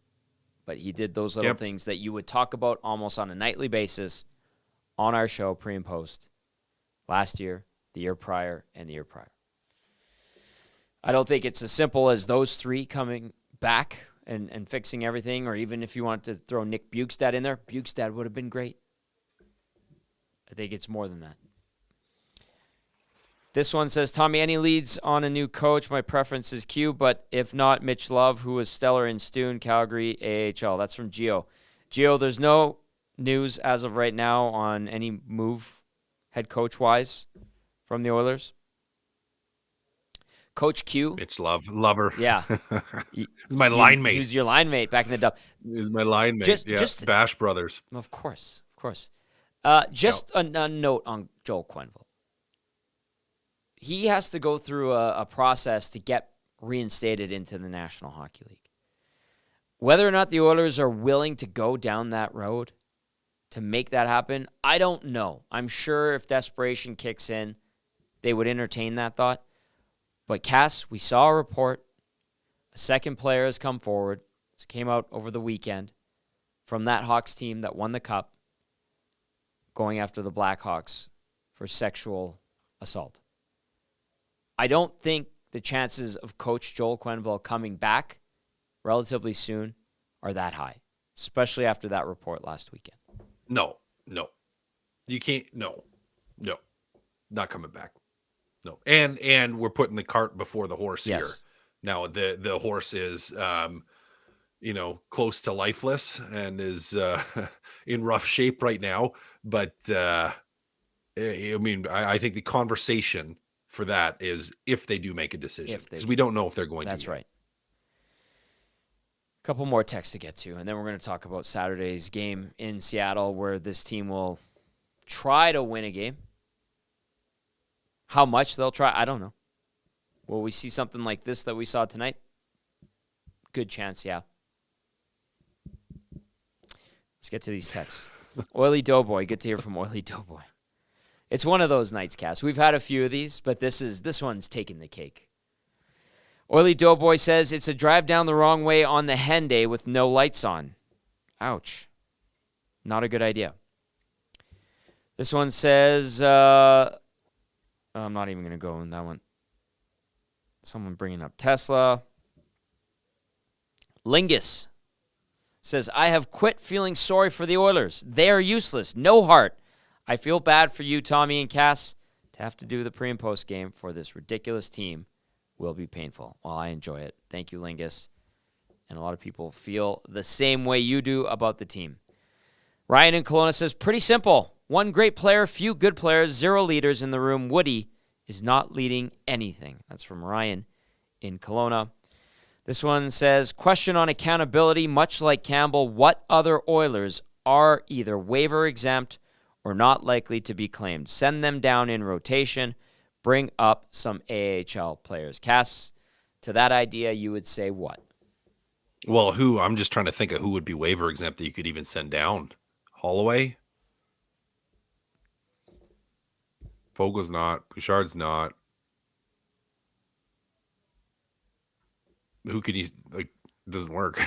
but he did those little things that you would talk about almost on a nightly basis on our show, pre and post, last year, the year prior, and the year prior. I don't think it's as simple as those three coming back and fixing everything, or even if you wanted to throw Nick Bjugstad in there, Bjugstad would have been great. I think it's more than that. This one says, Tommy, any leads on a new coach? My preference is Q, but if not, Mitch Love, who was stellar in Stoon, Calgary, AHL. That's from Gio. Gio, there's no news as of right now on any move head coach-wise from the Oilers. Coach Q. Mitch Lover. Yeah. He's my line mate. He was your line mate back in the dub. He's my line mate. Just Bash Brothers. Of course. Just a note on Joel Quenneville. He has to go through a process to get reinstated into the National Hockey League. Whether or not the Oilers are willing to go down that road to make that happen, I don't know. I'm sure if desperation kicks in, they would entertain that thought. But Cass, we saw a report. A second player has come forward. This came out over the weekend from that Hawks team that won the Cup, going after the Blackhawks for sexual assault. I don't think the chances of Coach Joel Quenneville coming back relatively soon are that high, especially after that report last weekend. No. You can't. No. Not coming back. No. And we're putting the cart before the horse here. Now, the horse is, close to lifeless and is in rough shape right now. But, I think the conversation for that is if they do make a decision, because we don't know if they're going to. That's right. A couple more texts to get to, and then we're going to talk about Saturday's game in Seattle, where this team will try to win a game. How much they'll try, I don't know. Will we see something like this that we saw tonight? Good chance, yeah. Let's get to these texts. Oily Doughboy, good to hear from Oily Doughboy. It's one of those nights, Cass. We've had a few of these, but this one's taking the cake. Oily Doughboy says, it's a drive down the wrong way on the hen day with no lights on. Ouch. Not a good idea. This one says, I'm not even going to go in that one. Someone bringing up Tesla. Lingus says, I have quit feeling sorry for the Oilers. They are useless. No heart. I feel bad for you, Tommy and Cass, to have to do the pre- and post-game for this ridiculous team will be painful. Well, I enjoy it. Thank you, Lingus. And a lot of people feel the same way you do about the team. Ryan in Kelowna says, pretty simple. One great player, few good players, 0 leaders in the room. Woody is not leading anything. That's from Ryan in Kelowna. This one says, question on accountability. Much like Campbell, what other Oilers are either waiver exempt or not likely to be claimed? Send them down in rotation. Bring up some AHL players. Cass, to that idea, you would say what? Well, who? I'm just trying to think of who would be waiver exempt that you could even send down. Holloway? Fogel's not. Bouchard's not. Who could you, like, doesn't work.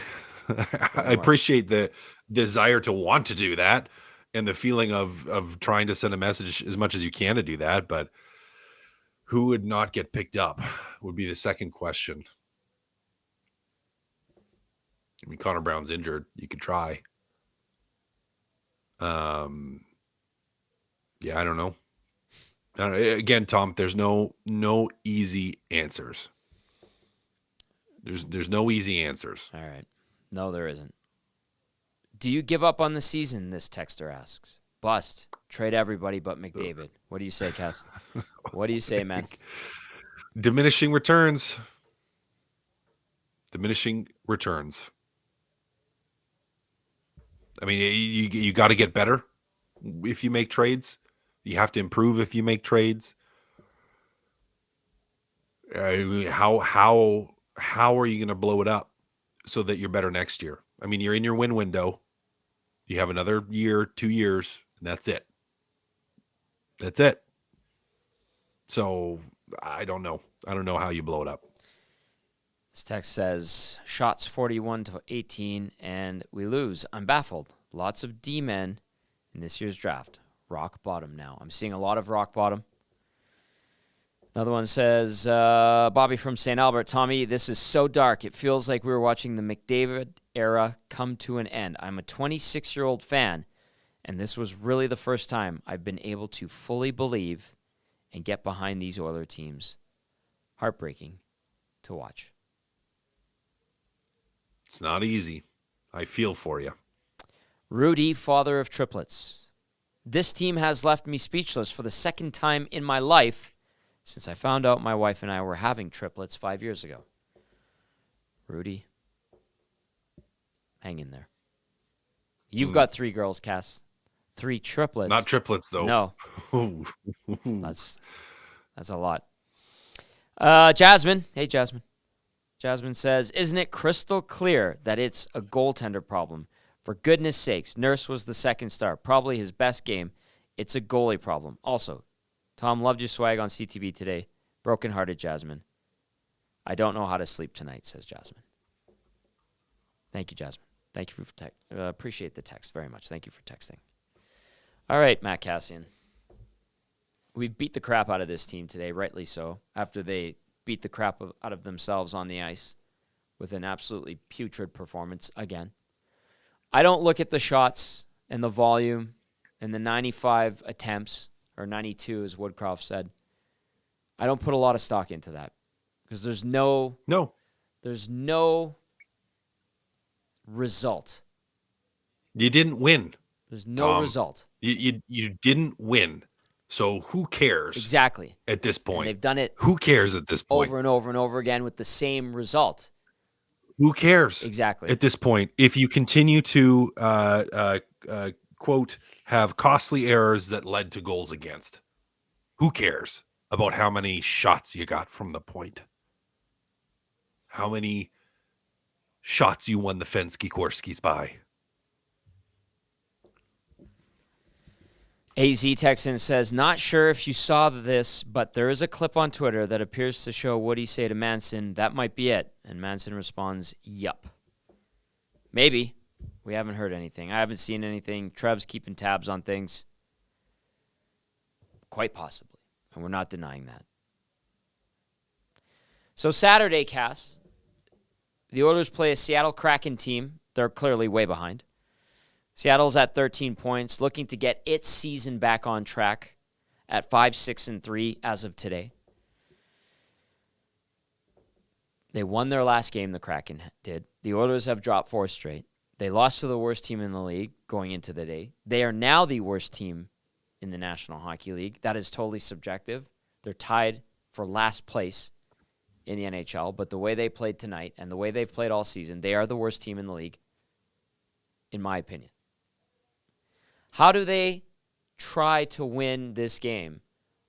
I appreciate the desire to want to do that and the feeling of trying to send a message as much as you can to do that, but who would not get picked up would be the second question. I mean, Connor Brown's injured. You could try. Yeah, I don't know. Again, Tom, there's no easy answers. There's no easy answers. All right. No, there isn't. Do you give up on the season, this texter asks? Bust. Trade everybody but McDavid. What do you say, Cass? What do you say, man? Diminishing returns. Diminishing returns. I mean, you got to get better if you make trades. You have to improve if you make trades. How are you going to blow it up so that you're better next year? I mean, you're in your win window. You have another year, 2 years, and that's it. That's it. So I don't know. I don't know how you blow it up. This text says, shots 41-18, and we lose. I'm baffled. Lots of D-men in this year's draft. Rock bottom now. I'm seeing a lot of rock bottom. Another one says, Bobby from St. Albert, Tommy, this is so dark. It feels like we were watching the McDavid era come to an end. I'm a 26-year-old fan, and this was really the first time I've been able to fully believe and get behind these Oiler teams. Heartbreaking to watch. It's not easy. I feel for you. Rudy, father of triplets. This team has left me speechless for the second time in my life since I found out my wife and I were having triplets 5 years ago. Rudy, hang in there. You've got 3 girls, Cass. 3 triplets. Not triplets, though. No. That's a lot. Jasmine. Hey, Jasmine. Jasmine says, isn't it crystal clear that it's a goaltender problem? For goodness sakes, Nurse was the second star. Probably his best game. It's a goalie problem. Also, Tom, loved your swag on CTV today. Broken-hearted Jasmine. I don't know how to sleep tonight, says Jasmine. Thank you, Jasmine. Thank you for appreciate the text very much. Thank you for texting. All right, Matt Kassian. We beat the crap out of this team today, rightly so, after they beat the crap out of themselves on the ice with an absolutely putrid performance again. I don't look at the shots and the volume and the 95 attempts, or 92 as Woodcroft said. I don't put a lot of stock into that because there's no result. You didn't win. There's no result. You didn't win. So who cares? Exactly. At this point. And they've done it. Who cares at this point? Over and over and over again with the same result. Who cares? Exactly. At this point, if you continue to quote, have costly errors that led to goals against, who cares about how many shots you got from the point? How many shots you won the Fensky-Korskis by? AZ Texan says, not sure if you saw this, but there is a clip on Twitter that appears to show Woody say to Manson, that might be it. And Manson responds, yup. Maybe. We haven't heard anything. I haven't seen anything. Trev's keeping tabs on things. Quite possibly. And we're not denying that. So Saturday, Cass, the Oilers play a Seattle Kraken team. They're clearly way behind. Seattle's at 13 points, looking to get its season back on track at 5-6-3 as of today. They won their last game, the Kraken did. The Oilers have dropped 4 straight. They lost to the worst team in the league going into the day. They are now the worst team in the National Hockey League. That is totally subjective. They're tied for last place in the NHL, but the way they played tonight and the way they've played all season, they are the worst team in the league, in my opinion. How do they try to win this game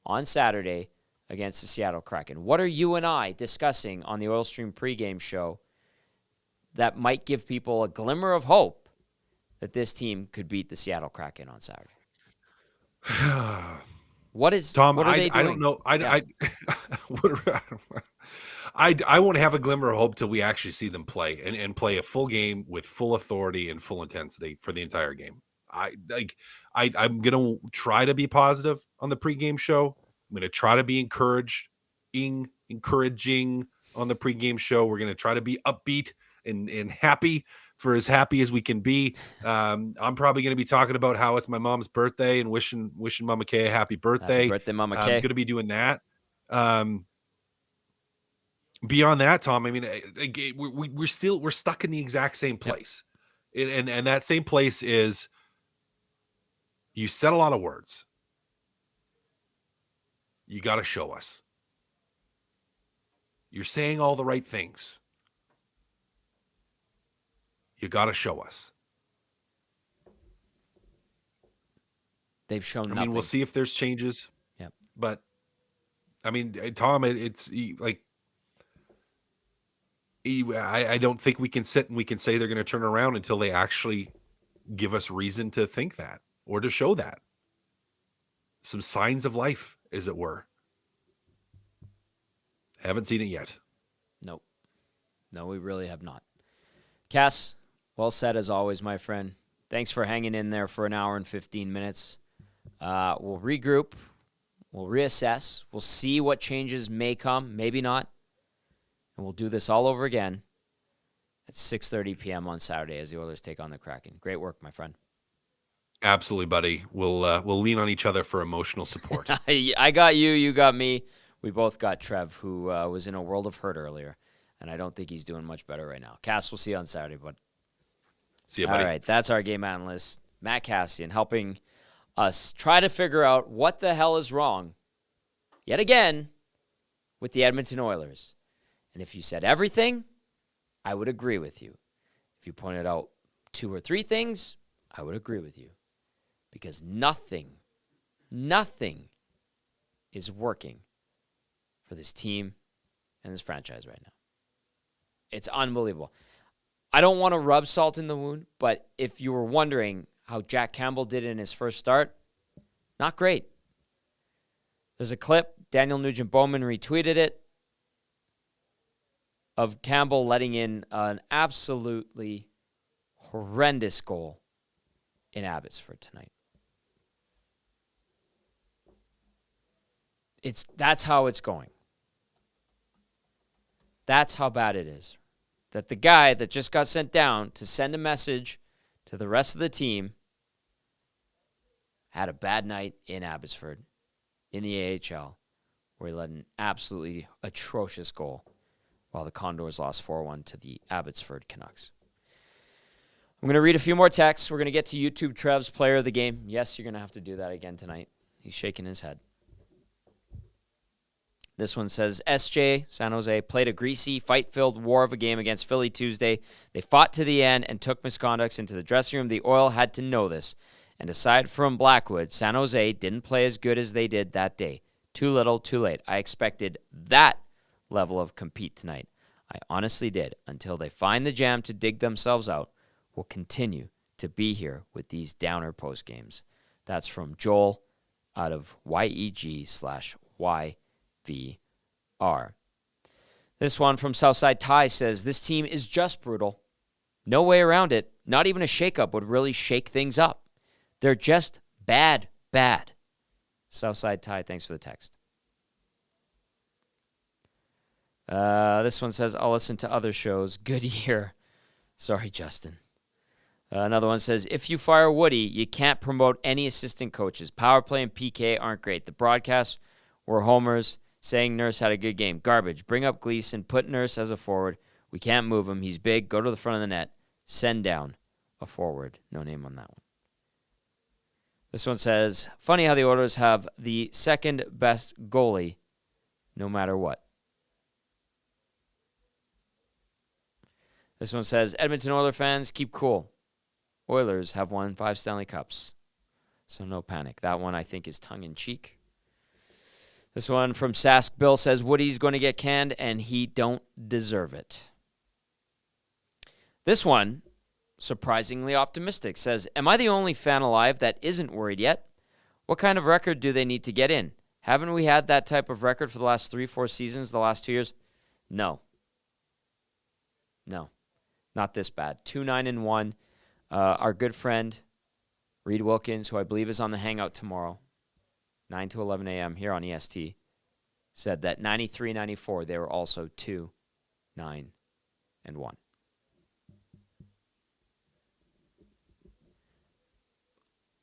on Saturday against the Seattle Kraken? What are you and I discussing on the Oil Stream pregame show that might give people a glimmer of hope that this team could beat the Seattle Kraken on Saturday? What is Tom? What are they doing? I don't know. I won't have a glimmer of hope till we actually see them play and play a full game with full authority and full intensity for the entire game. I'm gonna try to be positive on the pregame show. I'm gonna try to be encouraging on the pregame show. We're gonna try to be upbeat and happy, for as happy as we can be. I'm probably going to be talking about how it's my mom's birthday and wishing Mama Kay a happy birthday. Happy birthday, Mama Kay. I'm going to be doing that. Beyond that, Tom, I mean, we're stuck in the exact same place. Yep. And that same place is, you said a lot of words. You got to show us. You're saying all the right things. You got to show us. They've shown nothing. I mean, we'll see if there's changes. Yep. But, I mean, Tom, it's like, I don't think we can sit and we can say they're going to turn around until they actually give us reason to think that or to show that. Some signs of life, as it were. Haven't seen it yet. Nope. No, we really have not. Cass, well said as always, my friend. Thanks for hanging in there for an hour and 15 minutes. We'll regroup. We'll reassess. We'll see what changes may come, maybe not. And we'll do this all over again at 6:30 p.m. on Saturday as the Oilers take on the Kraken. Great work, my friend. Absolutely, buddy. We'll lean on each other for emotional support. I got you. You got me. We both got Trev, who was in a world of hurt earlier. And I don't think he's doing much better right now. Cass, we'll see you on Saturday, bud. See you, buddy. All right, that's our game analyst, Matt Kassian, helping us try to figure out what the hell is wrong, yet again, with the Edmonton Oilers. And if you said everything, I would agree with you. If you pointed out 2 or 3 things, I would agree with you. Because nothing is working for this team and this franchise right now. It's unbelievable. I don't want to rub salt in the wound, but if you were wondering how Jack Campbell did in his first start, not great. There's a clip, Daniel Nugent-Bowman retweeted it, of Campbell letting in an absolutely horrendous goal in Abbotsford tonight. That's how it's going. That's how bad it is. That the guy that just got sent down to send a message to the rest of the team had a bad night in Abbotsford in the AHL, where he let an absolutely atrocious goal while the Condors lost 4-1 to the Abbotsford Canucks. I'm going to read a few more texts. We're going to get to YouTube Trev's player of the game. Yes, you're going to have to do that again tonight. He's shaking his head. This one says, SJ, San Jose, played a greasy, fight-filled war of a game against Philly Tuesday. They fought to the end and took misconducts into the dressing room. The Oil had to know this. And aside from Blackwood, San Jose didn't play as good as they did that day. Too little, too late. I expected that level of compete tonight. I honestly did. Until they find the jam to dig themselves out, we'll continue to be here with these downer post games. That's from Joel out of YEG/YVR. This one from Southside Ty says, this team is just brutal. No way around it. Not even a shakeup would really shake things up. They're just bad. Southside Ty, thanks for the text. This one says, I'll listen to other shows. Good year. Sorry, Justin. Another one says, if you fire Woody, you can't promote any assistant coaches. Power play and PK aren't great. The broadcasts were homers saying Nurse had a good game. Garbage. Bring up Gleason. Put Nurse as a forward. We can't move him. He's big. Go to the front of the net. Send down. a forward. No name on that one. This one says, funny how the Oilers have the second best goalie no matter what. This one says, Edmonton Oilers fans, keep cool. Oilers have won 5 Stanley Cups, so no panic. That one, I think, is tongue-in-cheek. This one from Sask Bill says, Woody's going to get canned, and he don't deserve it. This one, surprisingly optimistic, says, am I the only fan alive that isn't worried yet? What kind of record do they need to get in? Haven't we had that type of record for the last 3-4 seasons, the last 2 years? No. Not this bad. 2-9-1. Our good friend, Reed Wilkins, who I believe is on the Hangout tomorrow, 9 to 11 a.m. here on EST, said that 93-94, they were also 2-9-1.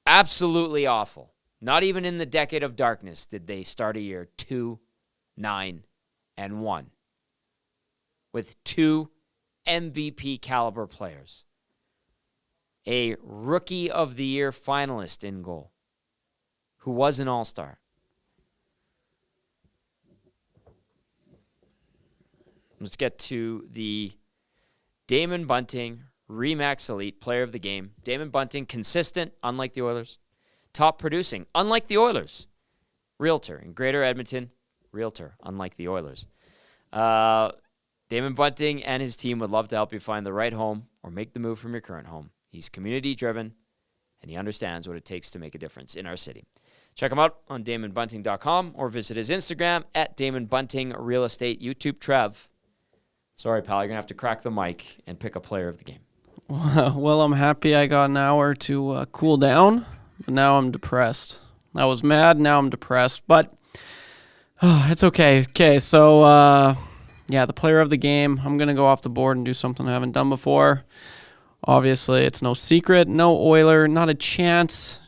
Absolutely awful. Not even in the decade of darkness did they start a year 2-9-1 with 2 MVP caliber players. A Rookie of the Year finalist in goal who was an All-Star. Let's get to the Damon Bunting Remax Elite Player of the Game. Damon Bunting, consistent, unlike the Oilers. Top producing, unlike the Oilers. Realtor in Greater Edmonton. Realtor, unlike the Oilers. Damon Bunting and his team would love to help you find the right home or make the move from your current home. He's community-driven, and he understands what it takes to make a difference in our city. Check him out on DamonBunting.com or visit his Instagram at Damon Bunting Real Estate. YouTube, Trev. Sorry, pal, you're going to have to crack the mic and pick a player of the game. Well, I'm happy I got an hour to cool down, but now I'm depressed. I was mad, now I'm depressed, but it's okay. Okay, so, the player of the game, I'm going to go off the board and do something I haven't done before. Obviously, it's no secret. No Oiler, not a chance.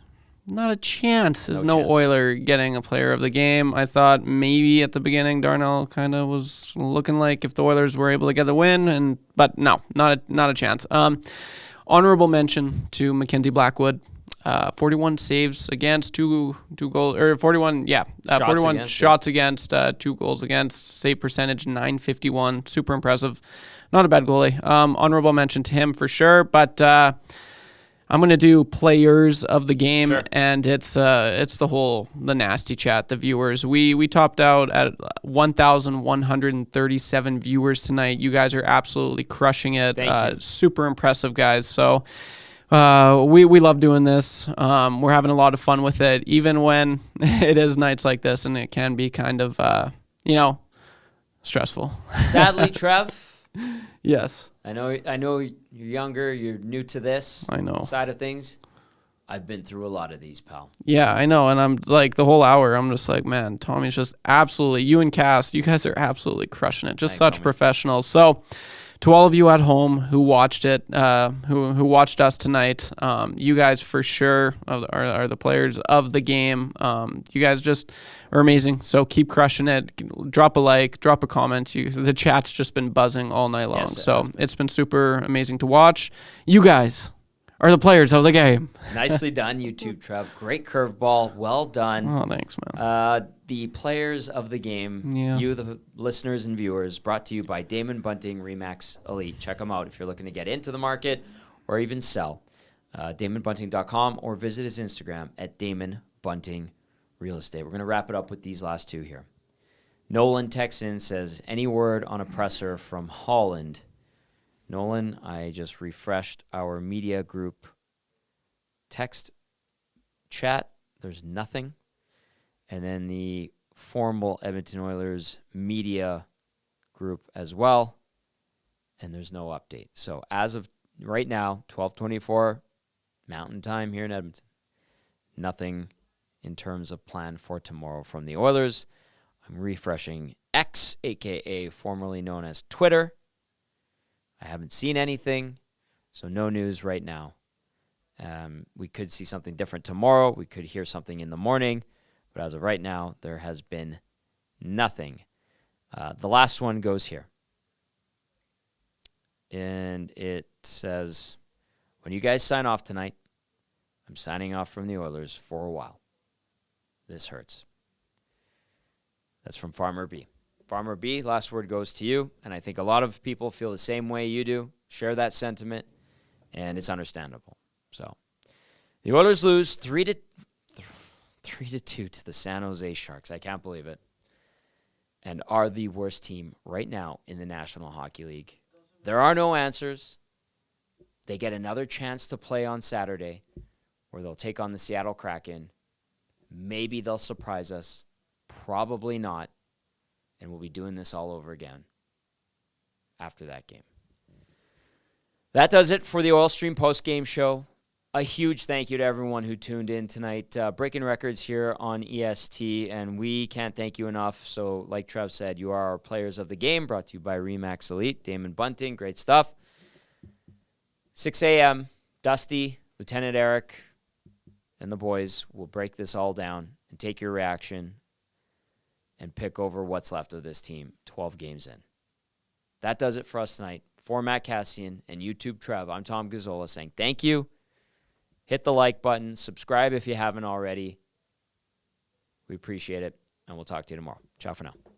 Not a chance is no Oiler getting a player of the game. I thought maybe at the beginning Darnell kind of was looking like if the Oilers were able to get the win, but no, not a chance. Honorable mention to Mackenzie Blackwood. 41 saves against, 2 goals, or 41 shots against, 2 goals against, save percentage 951, super impressive. Not a bad goalie. Honorable mention to him for sure, but I'm going to do players of the game, sure. And it's the nasty chat, the viewers. We topped out at 1,137 viewers tonight. You guys are absolutely crushing it. Thank you. Super impressive, guys. So we love doing this. We're having a lot of fun with it, even when it is nights like this, and it can be kind of, stressful. Sadly, Trev. Yes. I know you're younger, you're new to this side of things. I've been through a lot of these, pal. Yeah, I know, and I'm like the whole hour, I'm just like, man, Tommy's just absolutely, you and Cass, you guys are absolutely crushing it. Just Thanks, such professionals. So to all of you at home who watched it, who watched us tonight, you guys for sure are the players of the game. You guys just are amazing. So keep crushing it. Drop a like, drop a comment. The chat's just been buzzing all night long. Yes, so it's been super amazing to watch. You guys are the players of the game. Nicely done, YouTube, Trev. Great curveball. Well done. Oh, thanks, man. The players of the game, you, the listeners and viewers, brought to you by Damon Bunting Remax Elite. Check them out if you're looking to get into the market or even sell. DamonBunting.com or visit his Instagram at Damon Bunting Real Estate. We're going to wrap it up with these last two here. Nolan texts in, says, any word on a presser from Holland? Nolan, I just refreshed our media group text chat. There's nothing. And then the formal Edmonton Oilers media group as well. And there's no update. So as of right now, 12:24 Mountain Time here in Edmonton, nothing in terms of plan for tomorrow from the Oilers. I'm refreshing X, a.k.a. formerly known as Twitter. I haven't seen anything, so no news right now. We could see something different tomorrow. We could hear something in the morning. But as of right now, there has been nothing. The last one goes here. And it says, When you guys sign off tonight, I'm signing off from the Oilers for a while. This hurts. That's from Farmer B. Farmer B, last word goes to you, and I think a lot of people feel the same way you do, share that sentiment, and it's understandable. So, the Oilers lose 3-2 to the San Jose Sharks. I can't believe it. And are the worst team right now in the National Hockey League. There are no answers. They get another chance to play on Saturday where they'll take on the Seattle Kraken. Maybe they'll surprise us. Probably not. And we'll be doing this all over again after that game. That does it for the Oil Stream post-game show. A huge thank you to everyone who tuned in tonight. Breaking records here on EST, and we can't thank you enough. So, like Trev said, you are our players of the game, brought to you by Remax Elite. Damon Bunting, great stuff. 6 a.m., Dusty, Lieutenant Eric, and the boys will break this all down and take your reaction and pick over what's left of this team 12 games in. That does it for us tonight. For Matt Kassian and YouTube Trev, I'm Tom Gazzola saying thank you. Hit the like button. Subscribe if you haven't already. We appreciate it, and we'll talk to you tomorrow. Ciao for now.